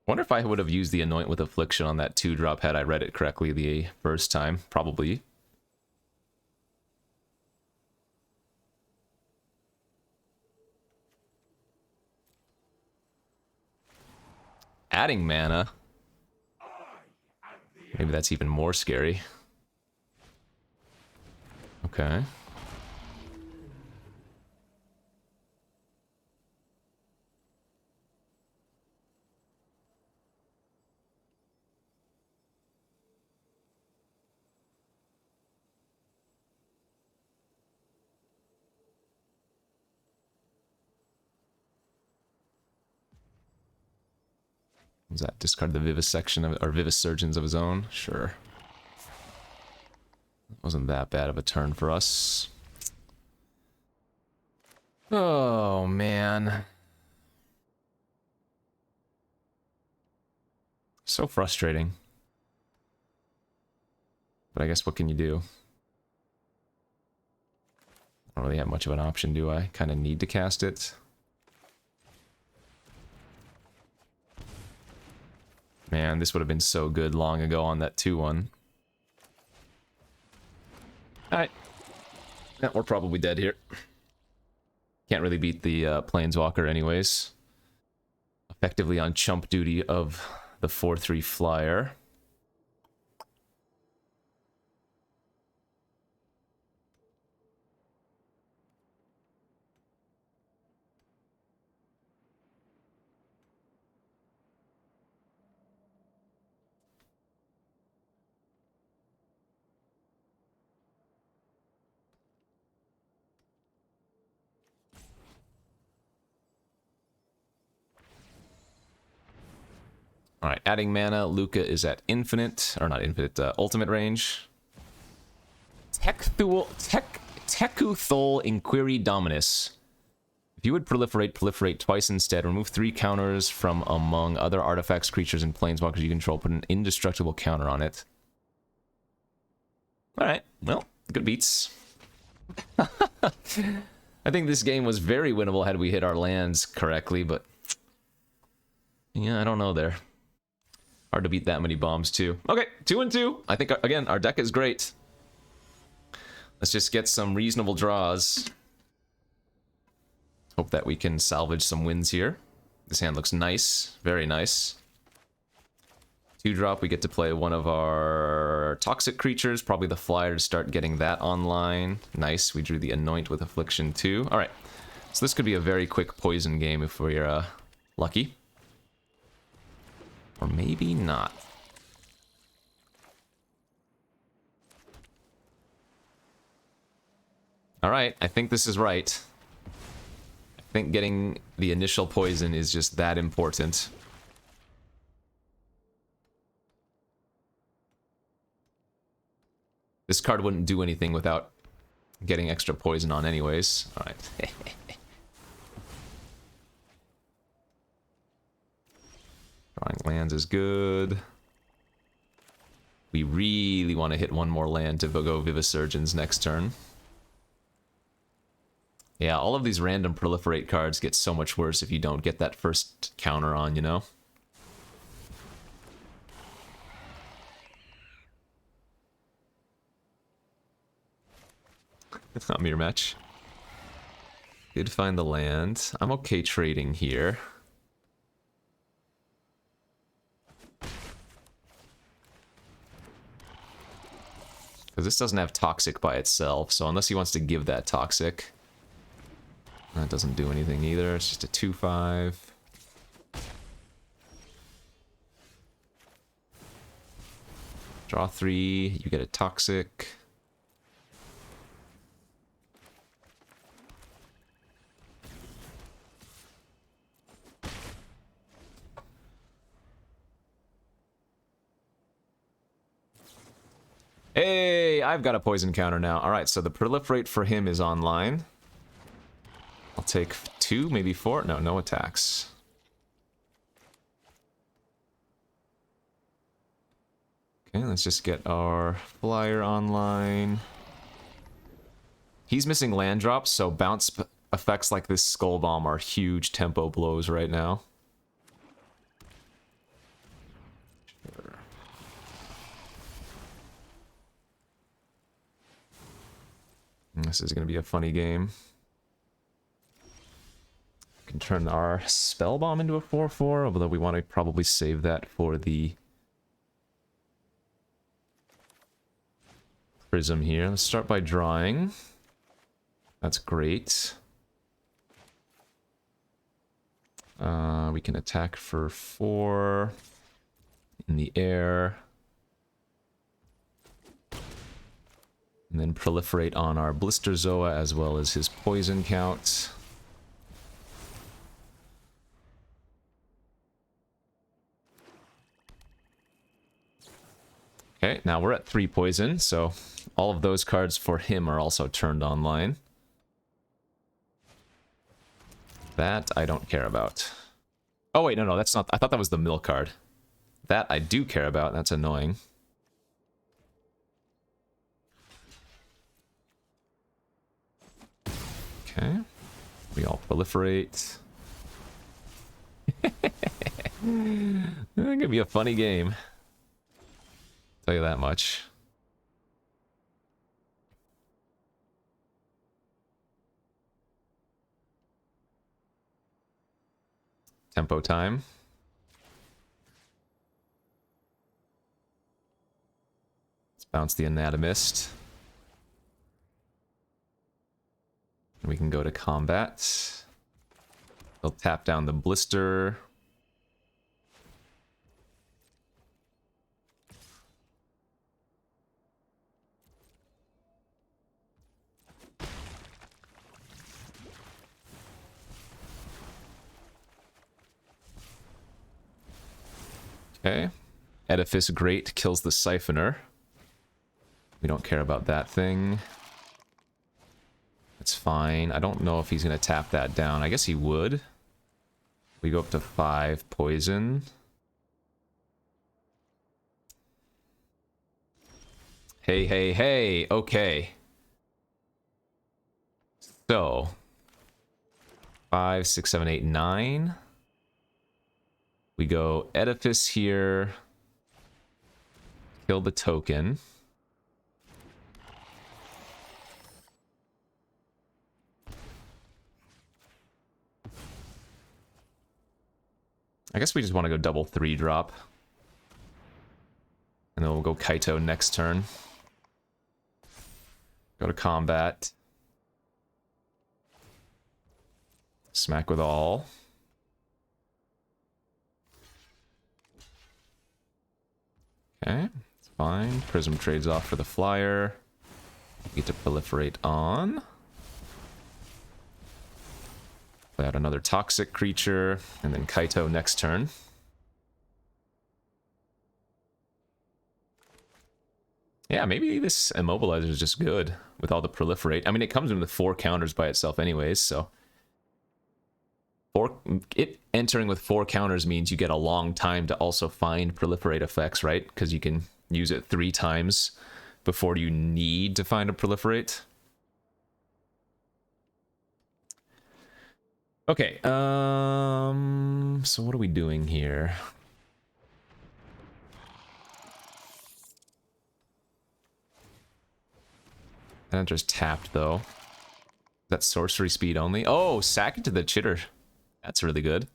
Wonder if I would have used the Anoint with Affliction on that 2-drop had I read it correctly the first time. Probably. Adding mana. Maybe that's even more scary. Okay. Was that discard the vivisection of, or vivisurgence of his own? Sure. Wasn't that bad of a turn for us. Oh, man. So frustrating. But I guess what can you do? I don't really have much of an option, do I? Kind of need to cast it. Man, this would have been so good long ago on that 2-1. Alright. Yeah, we're probably dead here. Can't really beat the Planeswalker anyways. Effectively on chump duty of the 4-3 flyer. Alright, adding mana. Luca is at infinite, or not infinite, ultimate range. Tekuthul Inquiry Dominus. If you would proliferate twice instead. Remove 3 counters from among other artifacts, creatures, and planeswalkers you control. Put an indestructible counter on it. Alright, well, good beats. I think this game was very winnable had we hit our lands correctly, but... yeah, I don't know there. Hard to beat that many bombs, too. Okay, 2-2. I think, again, our deck is great. Let's just get some reasonable draws. Hope that we can salvage some wins here. This hand looks nice. Very nice. 2-drop, we get to play one of our toxic creatures. Probably the flyer to start getting that online. Nice, we drew the Anoint with Affliction, too. Alright, so this could be a very quick poison game if we're lucky. Or maybe not. Alright, I think this is right. I think getting the initial poison is just that important. This card wouldn't do anything without getting extra poison on anyways. Alright. Drawing lands is good. We really want to hit one more land to go Vivisurgence next turn. Yeah, all of these random proliferate cards get so much worse if you don't get that first counter on, you know? It's not mirror match. Did find the land. I'm okay trading here. Because this doesn't have Toxic by itself, so unless he wants to give that Toxic... that doesn't do anything either, it's just a 2-5. Draw 3, you get a Toxic. Hey, I've got a poison counter now. Alright, so the proliferate for him is online. I'll take 2, maybe 4. No, no attacks. Okay, let's just get our flyer online. He's missing land drops, so bounce effects like this Skull Bomb are huge tempo blows right now. This is going to be a funny game. We can turn our Spell Bomb into a 4-4, although we want to probably save that for the Prism here. Let's start by drawing. That's great. We can attack for 4 in the air. And then proliferate on our Blister Zoa as well as his poison count. Okay, now we're at 3 poison, so all of those cards for him are also turned online. That I don't care about. Oh wait, no, that's not... I thought that was the mill card. That I do care about, that's annoying. Okay. We all proliferate. It's gonna be a funny game. Tell you that much. Tempo time. Let's bounce the Anatomist. And we can go to combat. They'll tap down the Blister. Okay. Edifice Great kills the Siphoner. We don't care about that thing. It's fine. I don't know if he's going to tap that down. I guess he would. We go up to 5 poison. Hey, hey, hey. Okay. So. 5, 6, 7, 8, 9. We go Edifice here. Kill the token. I guess we just want to go double 3-drop. And then we'll go Kaito next turn. Go to combat. Smack with all. Okay, it's fine. Prism trades off for the flyer. Get to proliferate on. Play out another toxic creature, and then Kaito next turn. Yeah, maybe this immobilizer is just good with all the proliferate. I mean, it comes in with 4 counters by itself anyways, so... It entering with 4 counters means you get a long time to also find proliferate effects, right? Because you can use it 3 times before you need to find a proliferate. Okay, so what are we doing here? That enters tapped, though. That's sorcery speed only. Oh, sack it to the Chitter. That's really good.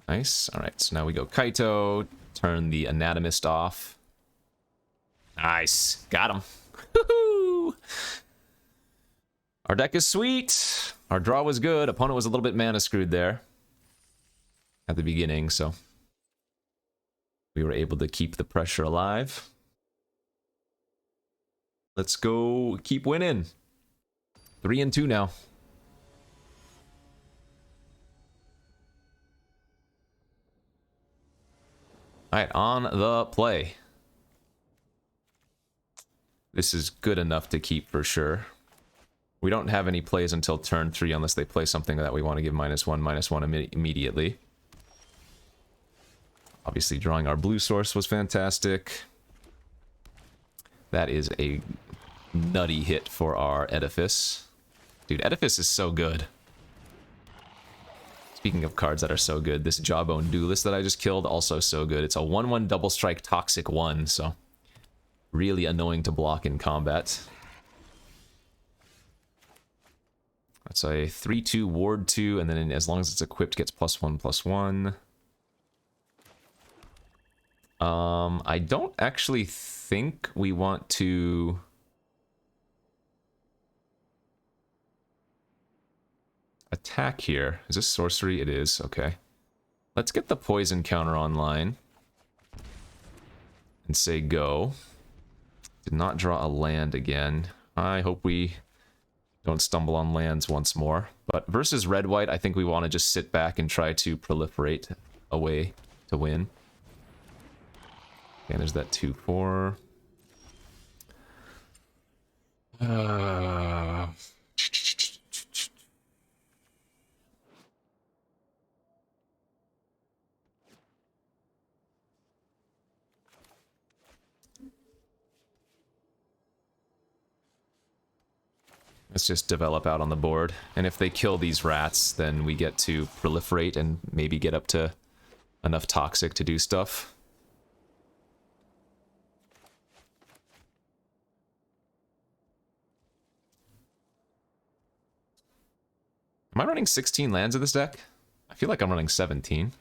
Nice. Alright, so now we go Kaito. Turn the Anatomist off. Nice. Got him. Woohoo! Our deck is sweet. Our draw was good. Opponent was a little bit mana screwed there at the beginning, so we were able to keep the pressure alive. Let's go keep winning. 3-2 now. Alright, on the play. This is good enough to keep for sure. We don't have any plays until turn 3 unless they play something that we want to give -1/-1 immediately. Obviously, drawing our blue source was fantastic. That is a nutty hit for our Edifice. Dude, Edifice is so good. Speaking of cards that are so good, this Jawbone Duelist that I just killed, also so good. It's a 1/1 double strike toxic 1, so really annoying to block in combat. That's a 3/2 ward 2, and then as long as it's equipped, gets +1/+1. I don't actually think we want to... attack here. Is this sorcery? It is. Okay. Let's get the poison counter online. And say go. Did not draw a land again. I hope we don't stumble on lands once more. But versus red-white, I think we want to just sit back and try to proliferate a way to win. And there's that 2-4. Let's just develop out on the board. And if they kill these rats, then we get to proliferate and maybe get up to enough toxic to do stuff. Am I running 16 lands of this deck? I feel like I'm running 17.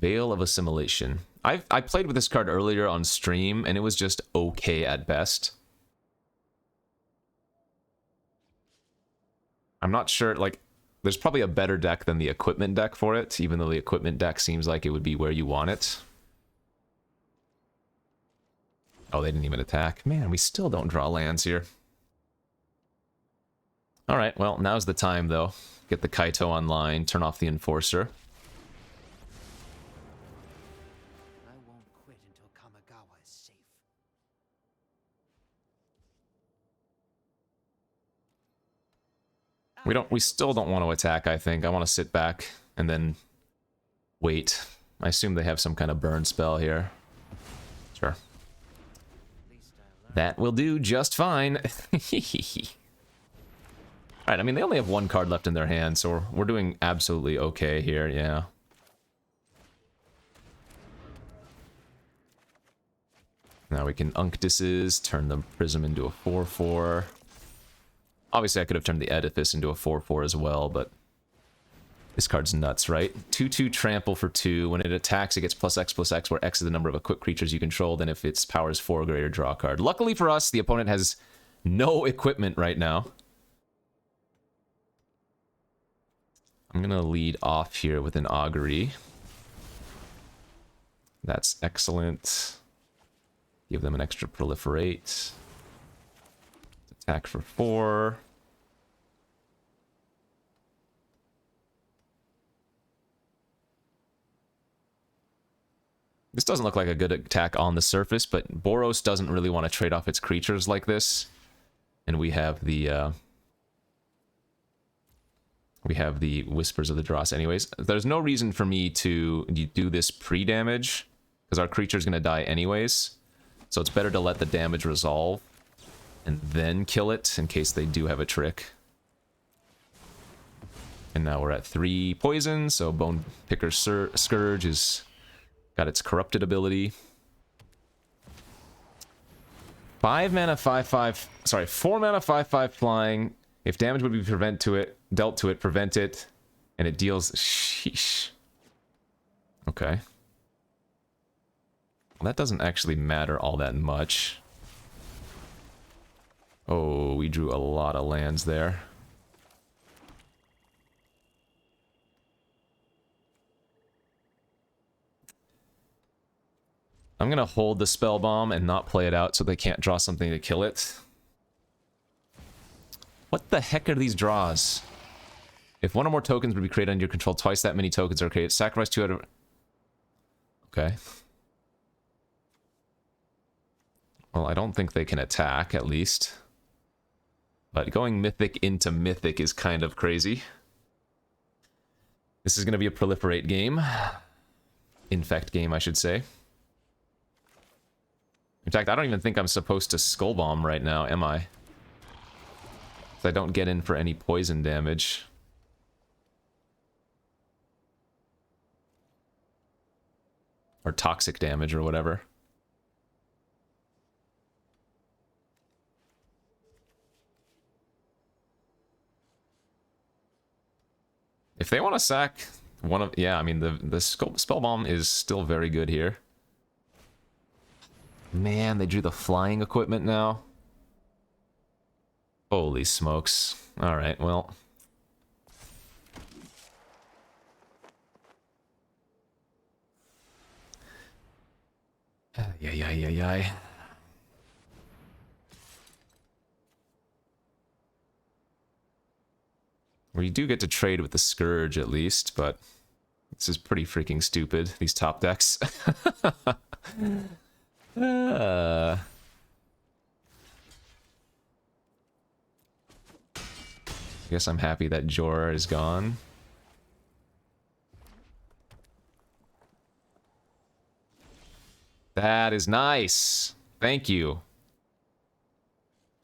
Veil of Assimilation. I played with this card earlier on stream, and it was just okay at best. I'm not sure, like, there's probably a better deck than the equipment deck for it, even though the equipment deck seems like it would be where you want it. Oh, they didn't even attack. Man, we still don't draw lands here. Alright, well, now's the time, though. Get the Kaito online, turn off the Enforcer. I won't quit until Kamigawa is safe. We still don't want to attack, I think. I want to sit back and then wait. I assume they have some kind of burn spell here. Sure. That will do just fine. Alright, I mean, they only have one card left in their hand, so we're doing absolutely okay here, yeah. Now we can Unctuses, turn the Prism into a 4-4. Obviously, I could have turned the Edifice into a 4-4 as well, but this card's nuts, right? 2-2 Trample for 2. When it attacks, it gets +X/+X, where X is the number of equipped creatures you control. Then if its power is 4 or greater, draw a card. Luckily for us, the opponent has no equipment right now. I'm going to lead off here with an Augury. That's excellent. Give them an extra Proliferate. Attack for 4. This doesn't look like a good attack on the surface, but Boros doesn't really want to trade off its creatures like this. And we have the Whispers of the Dross anyways. There's no reason for me to do this pre-damage, because our creature's going to die anyways. So it's better to let the damage resolve and then kill it in case they do have a trick. And now we're at 3 poison, so Bone Picker Scourge has got its corrupted ability. 4 mana 5/5 flying. If damage would be dealt to it, prevent it, and it deals... Sheesh. Okay. Well, that doesn't actually matter all that much. Oh, we drew a lot of lands there. I'm gonna hold the Spell Bomb and not play it out so they can't draw something to kill it. What the heck are these draws? If one or more tokens would be created under your control, twice that many tokens are created. Sacrifice 2 out of... Okay. Well, I don't think they can attack, at least. But going Mythic into Mythic is kind of crazy. This is going to be a Proliferate game. Infect game, I should say. In fact, I don't even think I'm supposed to Skull Bomb right now, am I? I don't get in for any poison damage. Or toxic damage or whatever. If they want to sack one of... Yeah, I mean, the Spell Bomb is still very good here. Man, they drew the flying equipment now. Holy smokes. Alright, well. Yeah. We do get to trade with the Scourge at least, but this is pretty freaking stupid, these top decks. I guess I'm happy that Jorah is gone. That is nice. Thank you.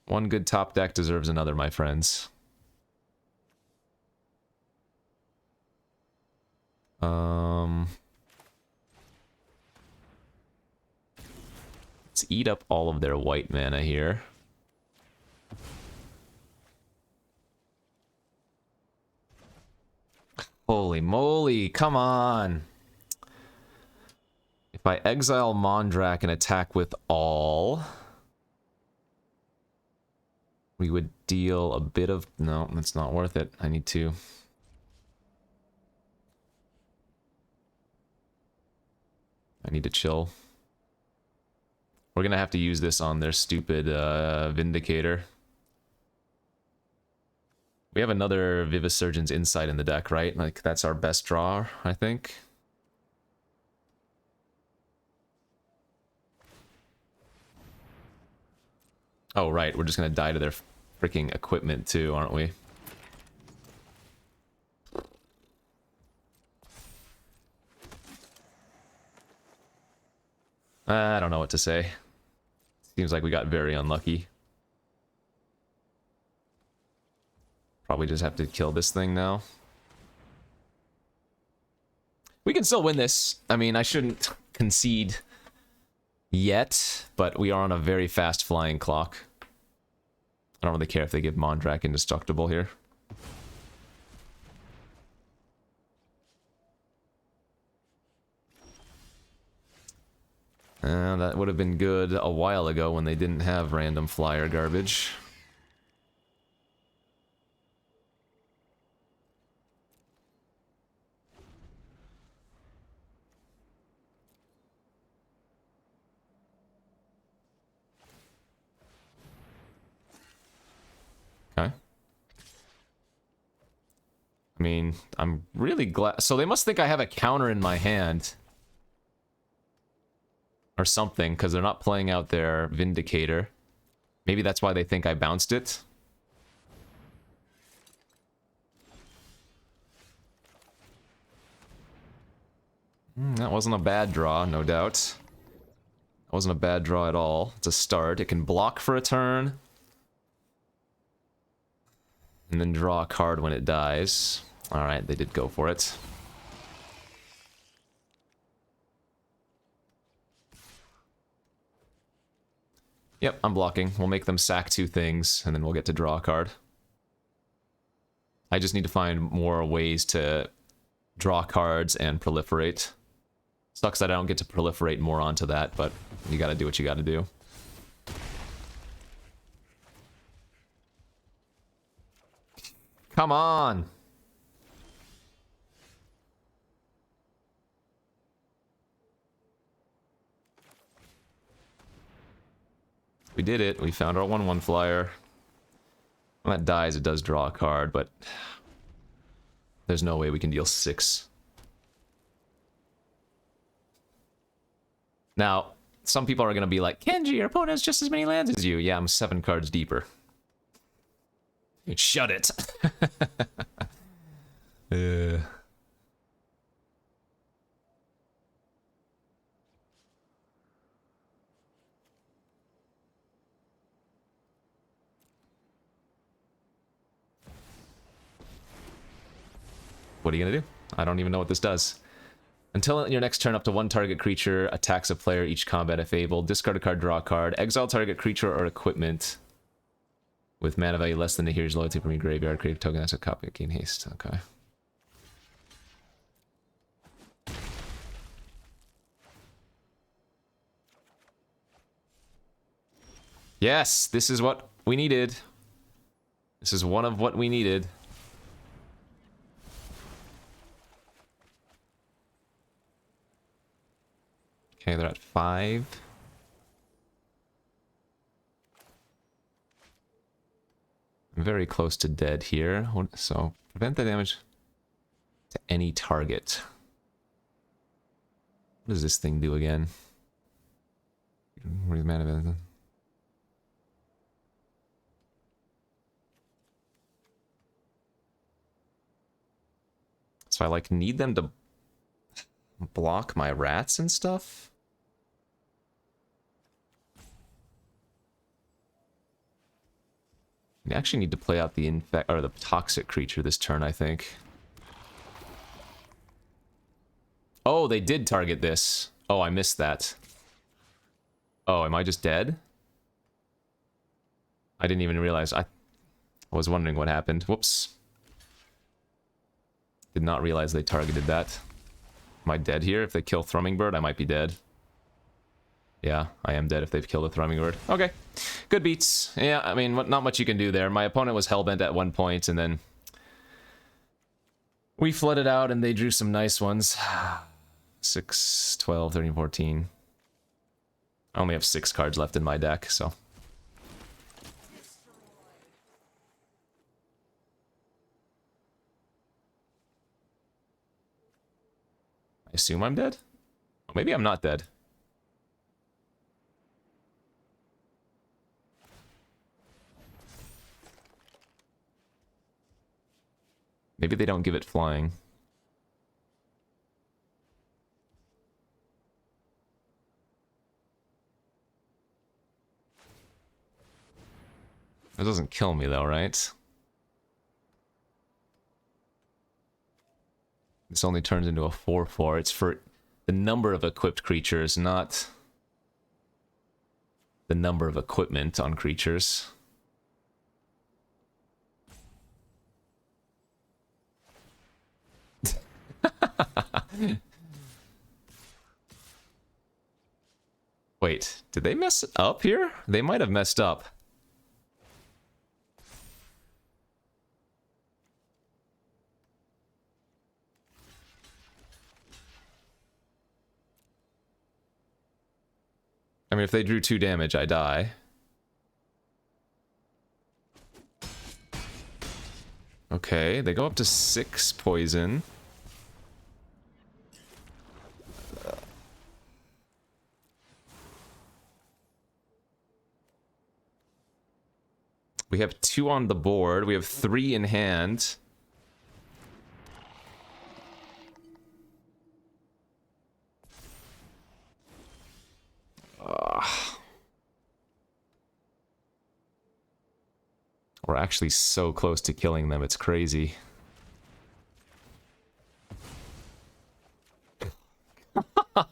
One good top deck deserves another, my friends. Let's eat up all of their white mana here. Holy moly, come on! If I exile Mondrak and attack with all, we would deal a bit of... No, that's not worth it. I need to... chill. We're gonna have to use this on their stupid Vindicator. We have another Vivisurgeon's Insight in the deck, right? Like, that's our best draw, I think. Oh, right, we're just gonna die to their freaking equipment too, aren't we? I don't know what to say. Seems like we got very unlucky. Probably just have to kill this thing now. We can still win this. I mean, I shouldn't concede yet, but we are on a very fast flying clock. I don't really care if they give Mondrak indestructible here. That would have been good a while ago when they didn't have random flyer garbage. Okay. I mean, I'm really glad... So they must think I have a counter in my hand. Or something, because they're not playing out their Vindicator. Maybe that's why they think I bounced it. That wasn't a bad draw, no doubt. That wasn't a bad draw at all. It's a start. It can block for a turn. And then draw a card when it dies. Alright, they did go for it. Yep, I'm blocking. We'll make them sack 2 things, and then we'll get to draw a card. I just need to find more ways to draw cards and proliferate. Sucks that I don't get to proliferate more onto that, but you gotta do what you gotta do. Come on! We did it. We found our 1/1 flyer. When that dies, it does draw a card, but there's no way we can deal 6. Now, some people are going to be like, Kenji, your opponent has just as many lands as you. Yeah, I'm 7 cards deeper. Shut it. What are you gonna do? I don't even know what this does. Until your next turn, up to 1 target creature attacks a player each combat if able. Discard a card, draw a card. Exile target creature or equipment with mana value less than the here's loyalty from your graveyard. Create a token that's a copy, gain haste. Okay. Yes, this is what we needed. This is one of what we needed. Okay, they're at 5. I'm very close to dead here. So prevent the damage to any target. What does this thing do again? Where's mana? So I like need them to block my rats and stuff. We actually need to play out the the toxic creature this turn, I think. Oh, they did target this. Oh, I missed that. Oh, am I just dead? I didn't even realize. I was wondering what happened. Whoops. Did not realize they targeted that. Am I dead here? If they kill Thrumming Bird, I might be dead. Yeah, I am dead if they've killed a Thrumming Bird. Okay. Good beats. Yeah, I mean, not much you can do there. My opponent was hellbent at one point, and then we flooded out, and they drew some nice ones. 6, 12, 13, 14. I only have 6 cards left in my deck, so... I assume I'm dead? Or maybe I'm not dead. Maybe they don't give it flying. That doesn't kill me though, right? This only turns into a 4/4. It's for the number of equipped creatures, not the number of equipment on creatures. Wait, did they mess up here? They might have messed up. I mean, if they drew 2 damage, I die. Okay, they go up to 6 poison. We have 2 on the board. We have 3 in hand. We're actually so close to killing them, it's crazy. What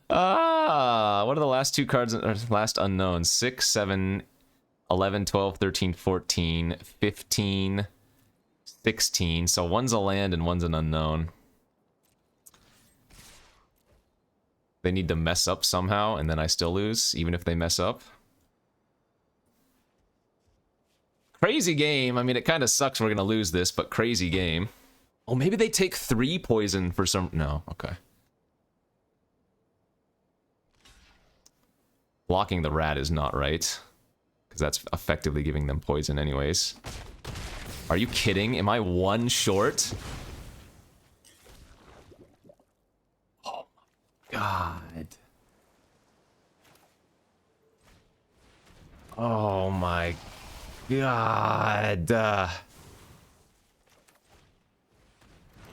are the last 2 cards, or last unknowns? 6, 7, 11, 12, 13, 14, 15, 16. So one's a land and one's an unknown. They need to mess up somehow, and then I still lose, even if they mess up. Crazy game. I mean, it kind of sucks we're going to lose this, but crazy game. Oh, maybe they take 3 poison for some... No, okay. Blocking the rat is not right, because that's effectively giving them poison anyways. Are you kidding? Am I 1 short? Oh my god. Oh my god.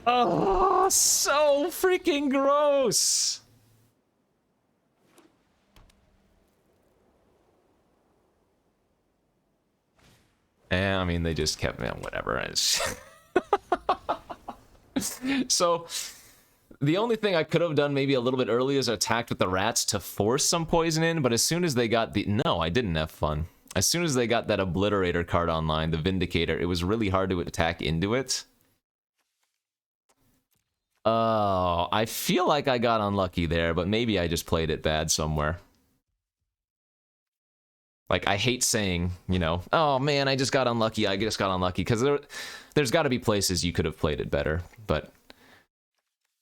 Oh, so freaking gross. And I mean, they just kept me on whatever. So, the only thing I could have done maybe a little bit earlier is attacked with the rats to force some poison in, but as soon as they got the... No, I didn't have fun. As soon as they got that Obliterator card online, the Vindicator, it was really hard to attack into it. Oh, I feel like I got unlucky there, but maybe I just played it bad somewhere. Like, I hate saying, you know, oh man, I just got unlucky, because there's got to be places you could have played it better, but,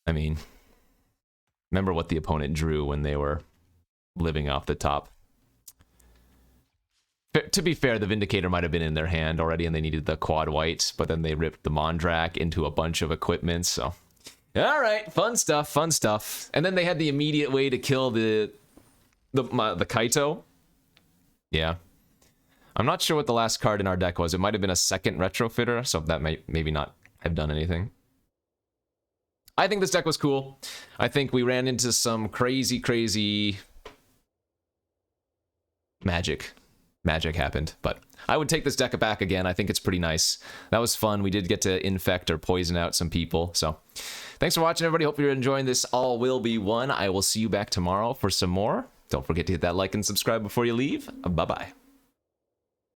I mean, remember what the opponent drew when they were living off the top. To be fair, the Vindicator might have been in their hand already and they needed the quad white, but then they ripped the Mondrak into a bunch of equipment, so... Alright, fun stuff, fun stuff. And then they had the immediate way to kill the Kaito. Yeah. I'm not sure what the last card in our deck was. It might have been a second Retrofitter, so that might maybe not have done anything. I think this deck was cool. I think we ran into some crazy magic. Magic happened, but I would take this deck back again. I think it's pretty nice. That was fun. We did get to infect or poison out some people, so thanks for watching, everybody. Hope you're enjoying this All Will Be One. I will see you back tomorrow for some more. Don't forget to hit that like and subscribe before you leave. Bye-bye.